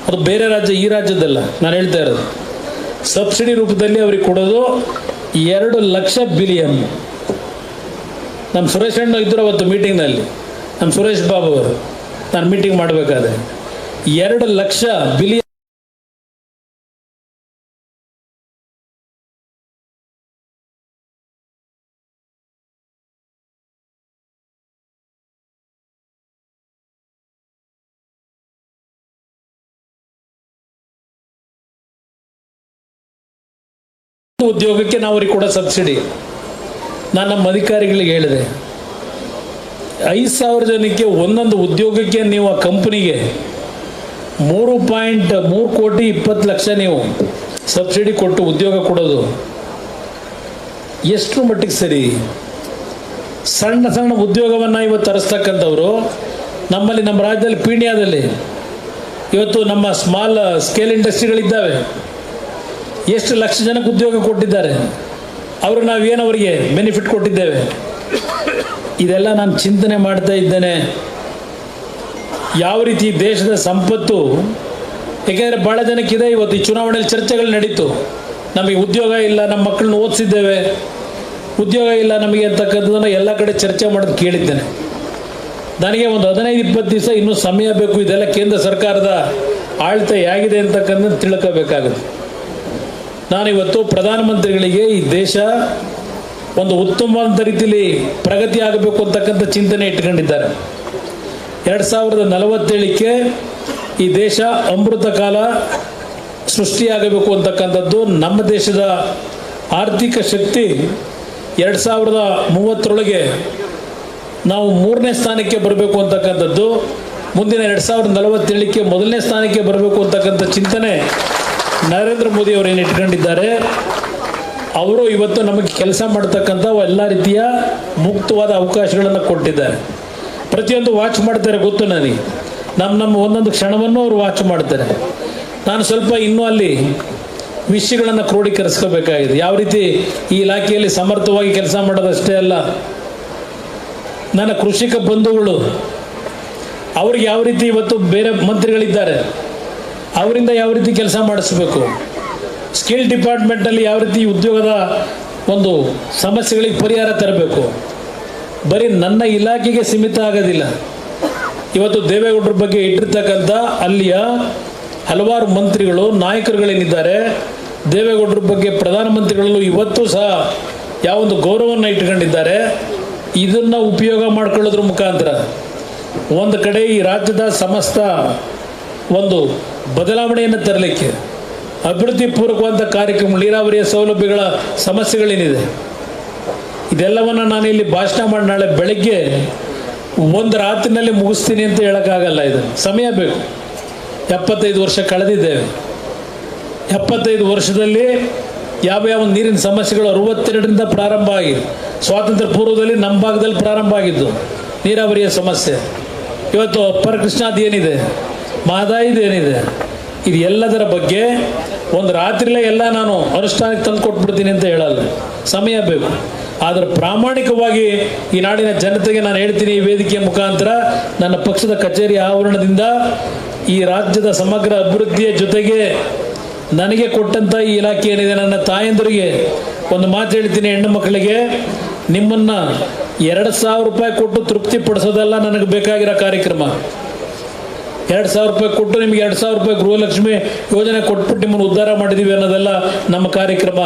ಅದು ಬೇರೆ ರಾಜ್ಯ ಈ ರಾಜ್ಯದಲ್ಲ ನಾನು ಹೇಳ್ತಾ ಇರೋದು, ಸಬ್ಸಿಡಿ ರೂಪದಲ್ಲಿ ಅವ್ರಿಗೆ ಕೊಡೋದು 2 ಲಕ್ಷ ಬಿಲಿಯನ್. ನಮ್ಮ ಸುರೇಶ್ ಅಣ್ಣ ಇದ್ದರು ಅವತ್ತು ಮೀಟಿಂಗ್ನಲ್ಲಿ, ನಮ್ಮ ಸುರೇಶ್ ಬಾಬು ಅವರು, ನಾನು ಮೀಟಿಂಗ್ ಮಾಡಬೇಕಾದ್ರೆ 2 ಲಕ್ಷ ಬಿಲಿಯನ್ ಉದ್ಯೋಗಕ್ಕೆ ನಾವು ಅವ್ರಿಗೆ ಕೊಡೋ ಸಬ್ಸಿಡಿ. ನಾನು ನಮ್ಮ ಅಧಿಕಾರಿಗಳಿಗೆ ಹೇಳಿದೆ, 5,000 ಜನಕ್ಕೆ ಒಂದೊಂದು ಉದ್ಯೋಗಕ್ಕೆ ನೀವು ಆ ಕಂಪ್ನಿಗೆ 3,20,00,000 ನೀವು ಸಬ್ಸಿಡಿ ಕೊಟ್ಟು ಉದ್ಯೋಗ ಕೊಡೋದು ಎಷ್ಟು ಮಟ್ಟಿಗೆ ಸರಿ? ಸಣ್ಣ ಸಣ್ಣ ಉದ್ಯೋಗವನ್ನು ಇವತ್ತು ತರಿಸ್ತಕ್ಕಂಥವ್ರು ನಮ್ಮಲ್ಲಿ, ನಮ್ಮ ರಾಜ್ಯದಲ್ಲಿ ಪೀಣ್ಯದಲ್ಲಿ ಇವತ್ತು ನಮ್ಮ ಸ್ಮಾಲ್ ಸ್ಕೇಲ್ ಇಂಡಸ್ಟ್ರಿಗಳಿದ್ದಾವೆ. ಎಷ್ಟು ಲಕ್ಷ ಜನಕ್ಕೆ ಉದ್ಯೋಗ ಕೊಟ್ಟಿದ್ದಾರೆ. ಅವರು ನಾವೇನು ಅವರಿಗೆ ಬೆನಿಫಿಟ್ ಕೊಟ್ಟಿದ್ದೇವೆ? ಇದೆಲ್ಲ ನಾನು ಚಿಂತನೆ ಮಾಡ್ತಾ ಇದ್ದೇನೆ. ಯಾವ ರೀತಿ ದೇಶದ ಸಂಪತ್ತು, ಏಕೆಂದರೆ ಭಾಳ ಜನಕ್ಕಿದೆ. ಇವತ್ತು ಈ ಚುನಾವಣೆಯಲ್ಲಿ ಚರ್ಚೆಗಳು ನಡೀತು, ನಮಗೆ ಉದ್ಯೋಗ ಇಲ್ಲ, ನಮ್ಮ ಮಕ್ಕಳನ್ನ ಓದಿಸಿದ್ದೇವೆ, ಉದ್ಯೋಗ ಇಲ್ಲ ನಮಗೆ ಅಂತಕ್ಕಂಥದ್ದನ್ನು ಎಲ್ಲ ಕಡೆ ಚರ್ಚೆ ಮಾಡೋದು ಕೇಳಿದ್ದೇನೆ. ನನಗೆ ಒಂದು 15-20 ದಿವಸ ಇನ್ನೂ ಸಮಯ ಬೇಕು. ಇದೆಲ್ಲ ಕೇಂದ್ರ ಸರ್ಕಾರದ ಆಳ್ತ ಹೇಗಿದೆ ಅಂತಕ್ಕಂಥದ್ದು ತಿಳ್ಕೋಬೇಕಾಗುತ್ತೆ. ನಾನಿವತ್ತು ಪ್ರಧಾನಮಂತ್ರಿಗಳಿಗೆ ಈ ದೇಶ ಒಂದು ಉತ್ತಮವಾದ ರೀತಿಯಲ್ಲಿ ಪ್ರಗತಿ ಆಗಬೇಕು ಅಂತಕ್ಕಂಥ ಚಿಂತನೆ ಇಟ್ಕೊಂಡಿದ್ದಾರೆ. 2047ಕ್ಕೆ ಈ ದೇಶ ಅಮೃತ ಕಾಲ ಸೃಷ್ಟಿಯಾಗಬೇಕು ಅಂತಕ್ಕಂಥದ್ದು. ನಮ್ಮ ದೇಶದ ಆರ್ಥಿಕ ಶಕ್ತಿ 2030ರೊಳಗೆ ನಾವು 3ನೇ ಸ್ಥಾನಕ್ಕೆ ಬರಬೇಕು ಅಂತಕ್ಕಂಥದ್ದು. ಮುಂದಿನ 2047ಕ್ಕೆ 1ನೇ ಸ್ಥಾನಕ್ಕೆ ಬರಬೇಕು ಅಂತಕ್ಕಂಥ ಚಿಂತನೆ ನರೇಂದ್ರ ಮೋದಿ ಅವರು ಏನು ಇಟ್ಕೊಂಡಿದ್ದಾರೆ. ಅವರು ಇವತ್ತು ನಮಗೆ ಕೆಲಸ ಮಾಡ್ತಕ್ಕಂಥ ಎಲ್ಲ ರೀತಿಯ ಮುಕ್ತವಾದ ಅವಕಾಶಗಳನ್ನು ಕೊಟ್ಟಿದ್ದಾರೆ. ಪ್ರತಿಯೊಂದು ವಾಚ್ ಮಾಡ್ತಾರೆ, ಗೊತ್ತು ನನಗೆ. ನಮ್ಮ ಒಂದೊಂದು ಕ್ಷಣವನ್ನು ಅವರು ವಾಚ್ ಮಾಡ್ತಾರೆ. ನಾನು ಸ್ವಲ್ಪ ಇನ್ನೂ ಅಲ್ಲಿ ವಿಷಯಗಳನ್ನು ಕ್ರೋಢೀಕರಿಸ್ಕೋಬೇಕಾಗಿದೆ. ಯಾವ ರೀತಿ ಈ ಇಲಾಖೆಯಲ್ಲಿ ಸಮರ್ಥವಾಗಿ ಕೆಲಸ ಮಾಡೋದಷ್ಟೇ ಅಲ್ಲ, ನನ್ನ ಕೃಷಿಕ ಬಂಧುಗಳು ಅವ್ರಿಗೆ ಯಾವ ರೀತಿ ಇವತ್ತು ಬೇರೆ ಮಂತ್ರಿಗಳಿದ್ದಾರೆ, ಅವರಿಂದ ಯಾವ ರೀತಿ ಕೆಲಸ ಮಾಡಿಸ್ಬೇಕು, ಸ್ಕಿಲ್ ಡಿಪಾರ್ಟ್ಮೆಂಟಲ್ಲಿ ಯಾವ ರೀತಿ ಉದ್ಯೋಗದ ಒಂದು ಸಮಸ್ಯೆಗಳಿಗೆ ಪರಿಹಾರ ತರಬೇಕು. ಬರೀ ನನ್ನ ಇಲಾಖೆಗೆ ಸೀಮಿತ ಆಗೋದಿಲ್ಲ. ಇವತ್ತು ದೇವೇಗೌಡರ ಬಗ್ಗೆ ಇಟ್ಟಿರ್ತಕ್ಕಂಥ ಅಲ್ಲಿಯ ಹಲವಾರು ಮಂತ್ರಿಗಳು, ನಾಯಕರುಗಳೇನಿದ್ದಾರೆ, ದೇವೇಗೌಡರ ಬಗ್ಗೆ ಪ್ರಧಾನಮಂತ್ರಿಗಳಲ್ಲೂ ಇವತ್ತು ಸಹ ಯಾವೊಂದು ಗೌರವವನ್ನು ಇಟ್ಕೊಂಡಿದ್ದಾರೆ. ಇದನ್ನು ಉಪಯೋಗ ಮಾಡ್ಕೊಳ್ಳೋದ್ರ ಮುಖಾಂತರ ಒಂದು ಕಡೆ ಈ ರಾಜ್ಯದ ಸಮಸ್ತ ಒಂದು ಬದಲಾವಣೆಯನ್ನು ತರಲಿಕ್ಕೆ, ಅಭಿವೃದ್ಧಿ ಪೂರ್ವಕವಾದ ಕಾರ್ಯಕ್ರಮ, ನೀರಾವರಿಯ ಸೌಲಭ್ಯಗಳ ಸಮಸ್ಯೆಗಳೇನಿದೆ ಇದೆಲ್ಲವನ್ನು ನಾನು ಇಲ್ಲಿ ಭಾಷಣ ಮಾಡಿ ನಾಳೆ ಬೆಳಗ್ಗೆ ಒಂದು ರಾತ್ರಿನಲ್ಲಿ ಮುಗಿಸ್ತೀನಿ ಅಂತ ಹೇಳೋಕ್ಕಾಗಲ್ಲ. ಇದು ಸಮಯ ಬೇಕು. 75 ವರ್ಷ ಕಳೆದಿದ್ದೇವೆ. 75 ವರ್ಷದಲ್ಲಿ ಯಾವ ನೀರಿನ ಸಮಸ್ಯೆಗಳು 62ರಿಂದ ಪ್ರಾರಂಭ ಆಗಿ, ಸ್ವಾತಂತ್ರ್ಯ ಪೂರ್ವದಲ್ಲಿ ನಮ್ಮ ಭಾಗದಲ್ಲಿ ಪ್ರಾರಂಭ ಆಗಿದ್ದು ನೀರಾವರಿಯ ಸಮಸ್ಯೆ. ಇವತ್ತು ಅಪ್ಪರ್ ಕೃಷ್ಣಾದ ಏನಿದೆ, ಮಹದಾಯಿದು ಏನಿದೆ, ಇದು ಎಲ್ಲದರ ಬಗ್ಗೆ ಒಂದು ರಾತ್ರಿಲೇ ಎಲ್ಲ ನಾನು ಅನುಷ್ಠಾನಕ್ಕೆ ತಂದು ಕೊಟ್ಬಿಡ್ತೀನಿ ಅಂತ ಹೇಳಲ್ಲ, ಸಮಯ ಬೇಕು. ಆದರೆ ಪ್ರಾಮಾಣಿಕವಾಗಿ ಈ ನಾಡಿನ ಜನತೆಗೆ ನಾನು ಹೇಳ್ತೀನಿ, ಈ ವೇದಿಕೆಯ ಮುಖಾಂತರ ನನ್ನ ಪಕ್ಷದ ಕಚೇರಿ ಆವರಣದಿಂದ ಈ ರಾಜ್ಯದ ಸಮಗ್ರ ಅಭಿವೃದ್ಧಿಯ ಜೊತೆಗೆ ನನಗೆ ಕೊಟ್ಟಂಥ ಈ ಇಲಾಖೆ ಏನಿದೆ, ನನ್ನ ತಾಯಂದರಿಗೆ ಒಂದು ಮಾತು ಹೇಳ್ತೀನಿ, ಹೆಣ್ಣು ಮಕ್ಕಳಿಗೆ ನಿಮ್ಮನ್ನು 2,000 ರೂಪಾಯಿ ಕೊಟ್ಟು ತೃಪ್ತಿ ಪಡಿಸೋದಲ್ಲ ನನಗೆ ಬೇಕಾಗಿರೋ ಕಾರ್ಯಕ್ರಮ. 2,000 ರೂಪಾಯಿ ಕೊಟ್ಟು ನಿಮಗೆ 2,000 ರೂಪಾಯಿ ಗೃಹಲಕ್ಷ್ಮಿ ಯೋಜನೆ ಕೊಟ್ಬಿಟ್ಟು ನಿಮ್ಮನ್ನು ಉದ್ಧಾರ ಮಾಡಿದ್ದೀವಿ ಅನ್ನೋದೆಲ್ಲ ನಮ್ಮ ಕಾರ್ಯಕ್ರಮ.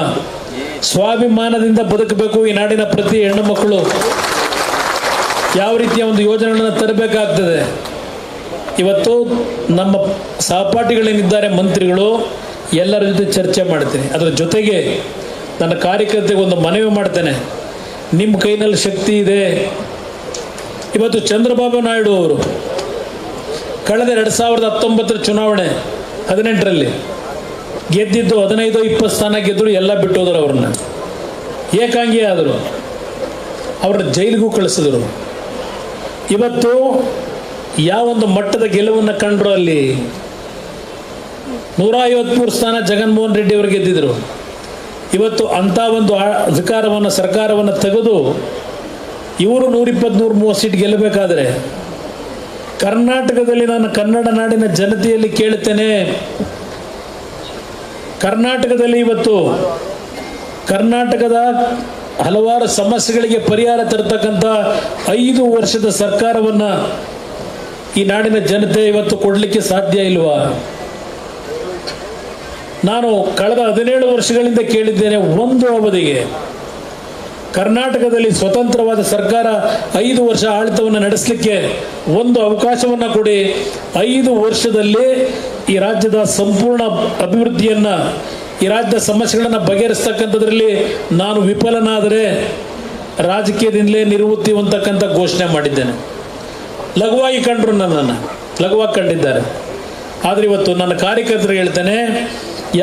ಸ್ವಾಭಿಮಾನದಿಂದ ಬದುಕಬೇಕು ಈ ನಾಡಿನ ಪ್ರತಿ ಹೆಣ್ಣು ಮಕ್ಕಳು. ಯಾವ ರೀತಿಯ ಒಂದು ಯೋಜನೆಗಳನ್ನು ತರಬೇಕಾಗ್ತದೆ. ಇವತ್ತು ನಮ್ಮ ಸಹಪಾಠಿಗಳೇನಿದ್ದಾರೆ ಮಂತ್ರಿಗಳು, ಎಲ್ಲರ ಜೊತೆ ಚರ್ಚೆ ಮಾಡ್ತೀನಿ. ಅದರ ಜೊತೆಗೆ ನನ್ನ ಕಾರ್ಯಕರ್ತರಿಗೆ ಒಂದು ಮನವಿ ಮಾಡ್ತೇನೆ, ನಿಮ್ಮ ಕೈನಲ್ಲಿ ಶಕ್ತಿ ಇದೆ. ಇವತ್ತು ಚಂದ್ರಬಾಬು ನಾಯ್ಡು ಅವರು ಕಳೆದ 2019 ಚುನಾವಣೆ 18ರಲ್ಲಿ ಗೆದ್ದಿದ್ದು 15-20 ಸ್ಥಾನ ಗೆದ್ದರು, ಎಲ್ಲ ಬಿಟ್ಟು ಹೋದರು. ಅವ್ರನ್ನ ಏಕಾಂಗಿ ಆದರು, ಅವ್ರನ್ನ ಜೈಲಿಗೂ ಕಳಿಸಿದ್ರು. ಇವತ್ತು ಯಾವೊಂದು ಮಟ್ಟದ ಗೆಲುವನ್ನು ಕಂಡ್ರು ಅಲ್ಲಿ 153 ಸ್ಥಾನ ಜಗನ್ಮೋಹನ್ ರೆಡ್ಡಿ ಅವರು ಗೆದ್ದಿದ್ರು. ಇವತ್ತು ಅಂಥ ಒಂದು ಅಧಿಕಾರವನ್ನು ಸರ್ಕಾರವನ್ನು ತೆಗೆದು ಇವರು 120-130 ಸೀಟ್ ಗೆಲ್ಲಬೇಕಾದ್ರೆ ಕರ್ನಾಟಕದಲ್ಲಿ ನಾನು ಕನ್ನಡ ನಾಡಿನ ಜನತೆಯಲ್ಲಿ ಕೇಳುತ್ತೇನೆ, ಕರ್ನಾಟಕದಲ್ಲಿ ಇವತ್ತು ಕರ್ನಾಟಕದ ಹಲವಾರು ಸಮಸ್ಯೆಗಳಿಗೆ ಪರಿಹಾರ ತರತಕ್ಕಂಥ 5 ವರ್ಷದ ಸರ್ಕಾರವನ್ನು ಈ ನಾಡಿನ ಜನತೆ ಇವತ್ತು ಕೊಡಲಿಕ್ಕೆ ಸಾಧ್ಯ ಇಲ್ವಾ? ನಾನು ಕಳೆದ 17 ವರ್ಷಗಳಿಂದ ಕೇಳಿದ್ದೇನೆ, ಒಂದು ಅವಧಿಗೆ ಕರ್ನಾಟಕದಲ್ಲಿ ಸ್ವತಂತ್ರವಾದ ಸರ್ಕಾರ 5 ವರ್ಷ ಆಡಳಿತವನ್ನು ನಡೆಸಲಿಕ್ಕೆ ಒಂದು ಅವಕಾಶವನ್ನು ಕೊಡಿ. 5 ವರ್ಷದಲ್ಲಿ ಈ ರಾಜ್ಯದ ಸಂಪೂರ್ಣ ಅಭಿವೃದ್ಧಿಯನ್ನು, ಈ ರಾಜ್ಯದ ಸಮಸ್ಯೆಗಳನ್ನು ಬಗೆಹರಿಸ್ತಕ್ಕಂಥದ್ರಲ್ಲಿ ನಾನು ವಿಫಲನಾದರೆ ರಾಜಕೀಯದಿಂದಲೇ ನಿವೃತ್ತಿ ಅಂತಕ್ಕಂಥ ಘೋಷಣೆ ಮಾಡಿದ್ದೇನೆ. ಲಘುವಾಗಿ ಕಂಡರು, ನನ್ನನ್ನು ಲಘುವಾಗಿ ಕಂಡಿದ್ದಾರೆ. ಆದರೆ ಇವತ್ತು ನನ್ನ ಕಾರ್ಯಕರ್ತರಿಗೆ ಹೇಳ್ತೇನೆ,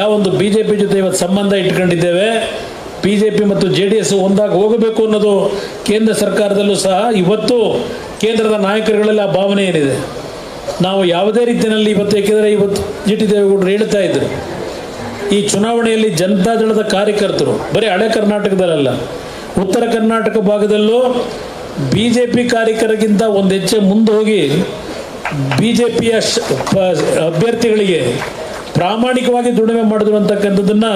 ಯಾವೊಂದು BJP ಜೊತೆ ಇವತ್ತು ಸಂಬಂಧ ಇಟ್ಕೊಂಡಿದ್ದೇವೆ, BJP ಮತ್ತು JDS ಒಂದಾಗಿ ಹೋಗಬೇಕು ಅನ್ನೋದು ಕೇಂದ್ರ ಸರ್ಕಾರದಲ್ಲೂ ಸಹ ಇವತ್ತು ಕೇಂದ್ರದ ನಾಯಕರುಗಳಲ್ಲಿ ಆ ಭಾವನೆ ಏನಿದೆ. ನಾವು ಯಾವುದೇ ರೀತಿಯಲ್ಲಿ ಇವತ್ತು, ಏಕೆಂದರೆ ಇವತ್ತು GT ದೇವೇಗೌಡರು ಹೇಳ್ತಾ ಇದ್ರು, ಈ ಚುನಾವಣೆಯಲ್ಲಿ ಜನತಾದಳದ ಕಾರ್ಯಕರ್ತರು ಬರೀ ಹಳೆ ಕರ್ನಾಟಕದಲ್ಲ, ಉತ್ತರ ಕರ್ನಾಟಕ ಭಾಗದಲ್ಲೂ BJP ಕಾರ್ಯಕರ್ತರಿಗಿಂತ ಒಂದು ಹೆಜ್ಜೆ ಮುಂದೆ ಹೋಗಿ BJPಯ ಅಭ್ಯರ್ಥಿಗಳಿಗೆ ಪ್ರಾಮಾಣಿಕವಾಗಿ ದುಡಿಮೆ ಮಾಡಿದ್ರು ಅಂತಕ್ಕಂಥದ್ದನ್ನು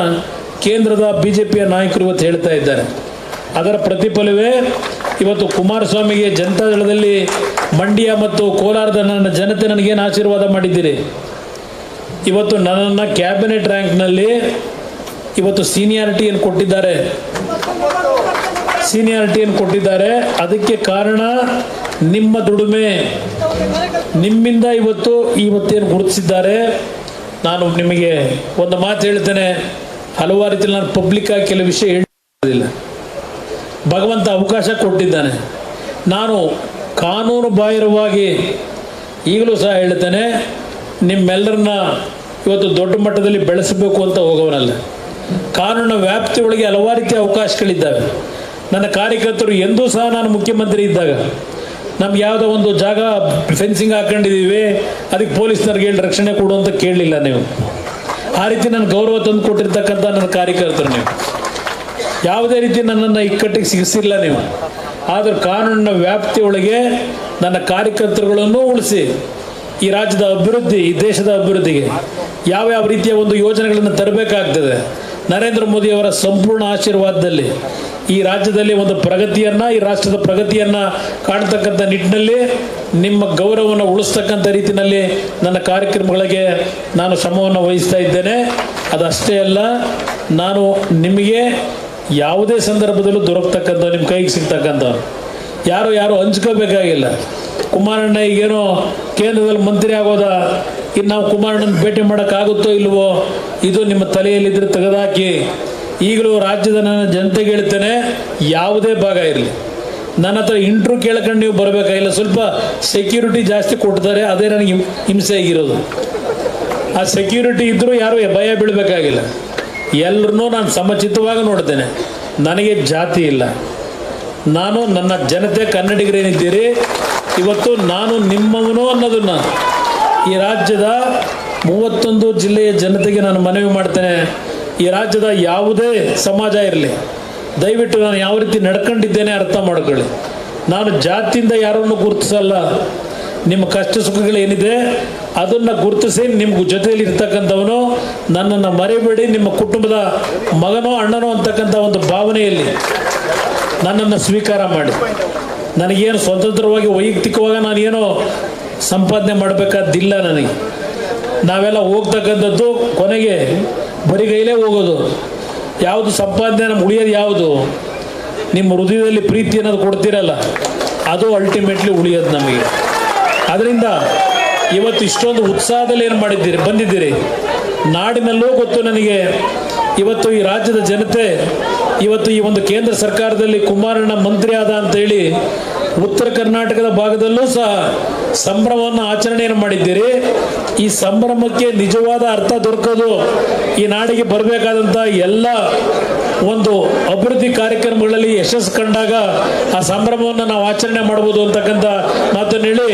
ಕೇಂದ್ರದ BJPಯ ನಾಯಕರು ಇವತ್ತು ಹೇಳ್ತಾ ಇದ್ದಾರೆ. ಅದರ ಪ್ರತಿಫಲವೇ ಇವತ್ತು ಕುಮಾರಸ್ವಾಮಿಗೆ ಜನತಾದಳದಲ್ಲಿ ಮಂಡ್ಯ ಮತ್ತು ಕೋಲಾರದ ನನ್ನ ಜನತೆ ನನಗೇನು ಆಶೀರ್ವಾದ ಮಾಡಿದ್ದೀರಿ. ಇವತ್ತು ನನ್ನನ್ನು ಕ್ಯಾಬಿನೆಟ್ ರ್ಯಾಂಕ್ನಲ್ಲಿ ಇವತ್ತು ಸೀನಿಯಾರಿಟಿಯನ್ನು ಕೊಟ್ಟಿದ್ದಾರೆ. ಅದಕ್ಕೆ ಕಾರಣ ನಿಮ್ಮ ದುಡಿಮೆ, ನಿಮ್ಮಿಂದ ಇವತ್ತೇನು ಗುರುತಿಸಿದ್ದಾರೆ. ನಾನು ನಿಮಗೆ ಒಂದು ಮಾತು ಹೇಳ್ತೇನೆ, ಹಲವಾರು ರೀತಿಯಲ್ಲಿ ನಾನು ಪಬ್ಲಿಕ್ಕಾಗಿ ಕೆಲವು ವಿಷಯ ಹೇಳೋದಿಲ್ಲ. ಭಗವಂತ ಅವಕಾಶ ಕೊಟ್ಟಿದ್ದಾನೆ. ನಾನು ಕಾನೂನು ಬಾಹಿರವಾಗಿ ಈಗಲೂ ಸಹ ಹೇಳ್ತೇನೆ, ನಿಮ್ಮೆಲ್ಲರನ್ನ ಇವತ್ತು ದೊಡ್ಡ ಮಟ್ಟದಲ್ಲಿ ಬೆಳೆಸಬೇಕು ಅಂತ ಹೋಗೋವನಲ್ಲ. ಕಾನೂನಿನ ವ್ಯಾಪ್ತಿಯೊಳಗೆ ಹಲವಾರು ರೀತಿಯ ಅವಕಾಶಗಳಿದ್ದಾವೆ. ನನ್ನ ಕಾರ್ಯಕರ್ತರು ಎಂದೂ ಸಹ ನಾನು ಮುಖ್ಯಮಂತ್ರಿ ಇದ್ದಾಗ ನಮ್ಗೆ ಯಾವುದೋ ಒಂದು ಜಾಗ ಫೆನ್ಸಿಂಗ್ ಹಾಕೊಂಡಿದ್ದೀವಿ, ಅದಕ್ಕೆ ಪೊಲೀಸ್ನವ್ರಿಗೆ ಹೇಳಿ ರಕ್ಷಣೆ ಕೊಡು ಅಂತ ಕೇಳಲಿಲ್ಲ ನೀವು. ಆ ರೀತಿ ನನ್ನ ಗೌರವ ತಂದು ಕೊಟ್ಟಿರ್ತಕ್ಕಂಥ ನನ್ನ ಕಾರ್ಯಕರ್ತರು ನೀವು. ಯಾವುದೇ ರೀತಿ ನನ್ನನ್ನು ಇಕ್ಕಟ್ಟಿಗೆ ಸಿಗಿಸಿಲ್ಲ ನೀವು. ಆದರೆ ಕಾನೂನಿನ ವ್ಯಾಪ್ತಿಯೊಳಗೆ ನನ್ನ ಕಾರ್ಯಕರ್ತರುಗಳನ್ನು ಉಳಿಸಿ ಈ ರಾಜ್ಯದ ಅಭಿವೃದ್ಧಿ, ಈ ದೇಶದ ಅಭಿವೃದ್ಧಿಗೆ ಯಾವ ರೀತಿಯ ಒಂದು ಯೋಜನೆಗಳನ್ನು ತರಬೇಕಾಗ್ತದೆ. ನರೇಂದ್ರ ಮೋದಿಯವರ ಸಂಪೂರ್ಣ ಆಶೀರ್ವಾದದಲ್ಲಿ ಈ ರಾಜ್ಯದಲ್ಲಿ ಒಂದು ಪ್ರಗತಿಯನ್ನು, ಈ ರಾಷ್ಟ್ರದ ಪ್ರಗತಿಯನ್ನು ಕಾಣ್ತಕ್ಕಂಥ ನಿಟ್ಟಿನಲ್ಲಿ ನಿಮ್ಮ ಗೌರವವನ್ನು ಉಳಿಸ್ತಕ್ಕಂಥ ರೀತಿಯಲ್ಲಿ ನನ್ನ ಕಾರ್ಯಕ್ರಮಗಳಿಗೆ ನಾನು ಶ್ರಮವನ್ನು ವಹಿಸ್ತಾ ಇದ್ದೇನೆ. ಅದಷ್ಟೇ ಅಲ್ಲ, ನಾನು ನಿಮಗೆ ಯಾವುದೇ ಸಂದರ್ಭದಲ್ಲೂ ದೊರಕತಕ್ಕಂಥ, ನಿಮ್ಮ ಕೈಗೆ ಸಿಗ್ತಕ್ಕಂಥ ಯಾರು ಹಂಚ್ಕೋಬೇಕಾಗಿಲ್ಲ. ಕುಮಾರಣ್ಣ ಈಗೇನೋ ಕೇಂದ್ರದಲ್ಲಿ ಮಂತ್ರಿ ಆಗೋದ, ಇನ್ನು ನಾವು ಕುಮಾರಣ್ಣನ ಭೇಟಿ ಮಾಡೋಕ್ಕಾಗುತ್ತೋ ಇಲ್ವೋ, ಇದು ನಿಮ್ಮ ತಲೆಯಲ್ಲಿದ್ದರೆ ತೆಗೆದುಹಾಕಿ. ಈಗಲೂ ರಾಜ್ಯದ ನನ್ನ ಜನತೆಗೆ ಹೇಳ್ತೇನೆ, ಯಾವುದೇ ಭಾಗ ಇರಲಿ, ನನ್ನ ಹತ್ರ ಇಂಟ್ರ್ಯೂ ಕೇಳ್ಕೊಂಡು ನೀವು ಬರಬೇಕಾಗಿಲ್ಲ. ಸ್ವಲ್ಪ ಸೆಕ್ಯೂರಿಟಿ ಜಾಸ್ತಿ ಕೊಡ್ತಾರೆ, ಅದೇ ನನಗೆ ಹಿಂಸೆ ಆಗಿರೋದು. ಆ ಸೆಕ್ಯೂರಿಟಿ ಇದ್ದರೂ ಯಾರು ಭಯ ಬೀಳಬೇಕಾಗಿಲ್ಲ. ಎಲ್ಲರನ್ನೂ ನಾನು ಸಮಚಿತ್ತವಾಗಿ ನೋಡ್ತೇನೆ. ನನಗೆ ಜಾತಿ ಇಲ್ಲ. ನಾನು ನನ್ನ ಜನತೆ ಕನ್ನಡಿಗರೇನಿದ್ದೀರಿ, ಇವತ್ತು ನಾನು ನಿಮ್ಮವನು ಅನ್ನೋದನ್ನು ಈ ರಾಜ್ಯದ 31 ಜಿಲ್ಲೆಯ ಜನತೆಗೆ ನಾನು ಮನವಿ ಮಾಡ್ತೇನೆ. ಈ ರಾಜ್ಯದ ಯಾವುದೇ ಸಮಾಜ ಇರಲಿ, ದಯವಿಟ್ಟು ನಾನು ಯಾವ ರೀತಿ ನಡ್ಕೊಂಡಿದ್ದೇನೆ ಅರ್ಥ ಮಾಡ್ಕೊಳ್ಳಿ. ನಾನು ಜಾತಿಯಿಂದ ಯಾರನ್ನು ಗುರುತಿಸಲ್ಲ. ನಿಮ್ಮ ಕಷ್ಟ ಸುಖಗಳೇನಿದೆ ಅದನ್ನು ಗುರುತಿಸಿ ನಿಮ್ಮ ಜೊತೆಯಲ್ಲಿ ಇರ್ತಕ್ಕಂಥವನು, ನನ್ನನ್ನು ಮರೆಯಬೇಡಿ, ನಿಮ್ಮ ಕುಟುಂಬದ ಮಗನೋ ಅಣ್ಣನೋ ಅಂತಕ್ಕಂಥ ಒಂದು ಭಾವನೆಯಲ್ಲಿ ನನ್ನನ್ನು ಸ್ವೀಕಾರ ಮಾಡಿ. ನನಗೇನು ಸ್ವತಂತ್ರವಾಗಿ ವೈಯಕ್ತಿಕವಾಗಿ ನಾನೇನೋ ಸಂಪಾದನೆ ಮಾಡಬೇಕಾದ್ದಿಲ್ಲ. ನನಗೆ ನಾವೆಲ್ಲ ಹೋಗ್ತಕ್ಕಂಥದ್ದು ಕೊನೆಗೆ ಬರಿಗೈಲೇ ಹೋಗೋದು. ಯಾವುದು ಸಂಪಾದನೆ ನಮ್ಗೆ ಉಳಿಯೋದು ಯಾವುದು? ನಿಮ್ಮ ಹೃದಯದಲ್ಲಿ ಪ್ರೀತಿ ಅನ್ನೋದು ಕೊಡ್ತೀರಲ್ಲ, ಅದು ಅಲ್ಟಿಮೇಟ್ಲಿ ಉಳಿಯೋದು ನಮಗೆ. ಅದರಿಂದ ಇವತ್ತು ಇಷ್ಟೊಂದು ಉತ್ಸಾಹದಲ್ಲಿ ಏನು ಮಾಡಿದ್ದೀರಿ, ಬಂದಿದ್ದೀರಿ. ನಾಡಿನಲ್ಲೂ ಗೊತ್ತು ನನಗೆ, ಇವತ್ತು ಈ ರಾಜ್ಯದ ಜನತೆ ಇವತ್ತು ಈ ಒಂದು ಕೇಂದ್ರ ಸರ್ಕಾರದಲ್ಲಿ ಕುಮಾರಣ್ಣ ಮಂತ್ರಿ ಆದ ಅಂತೇಳಿ ಉತ್ತರ ಕರ್ನಾಟಕದ ಭಾಗದಲ್ಲೂ ಸಹ ಸಂಭ್ರಮವನ್ನು ಆಚರಣೆಯನ್ನು ಮಾಡಿದ್ದೀರಿ. ಈ ಸಂಭ್ರಮಕ್ಕೆ ನಿಜವಾದ ಅರ್ಥ ದೊರಕೋದು ಈ ನಾಡಿಗೆ ಬರಬೇಕಾದಂಥ ಎಲ್ಲ ಒಂದು ಅಭಿವೃದ್ಧಿ ಕಾರ್ಯಕ್ರಮಗಳಲ್ಲಿ ಯಶಸ್ಸು ಕಂಡಾಗ ಆ ಸಂಭ್ರಮವನ್ನು ನಾವು ಆಚರಣೆ ಮಾಡ್ಬೋದು ಅಂತಕ್ಕಂಥ ಮಾತನ್ನು ಹೇಳಿ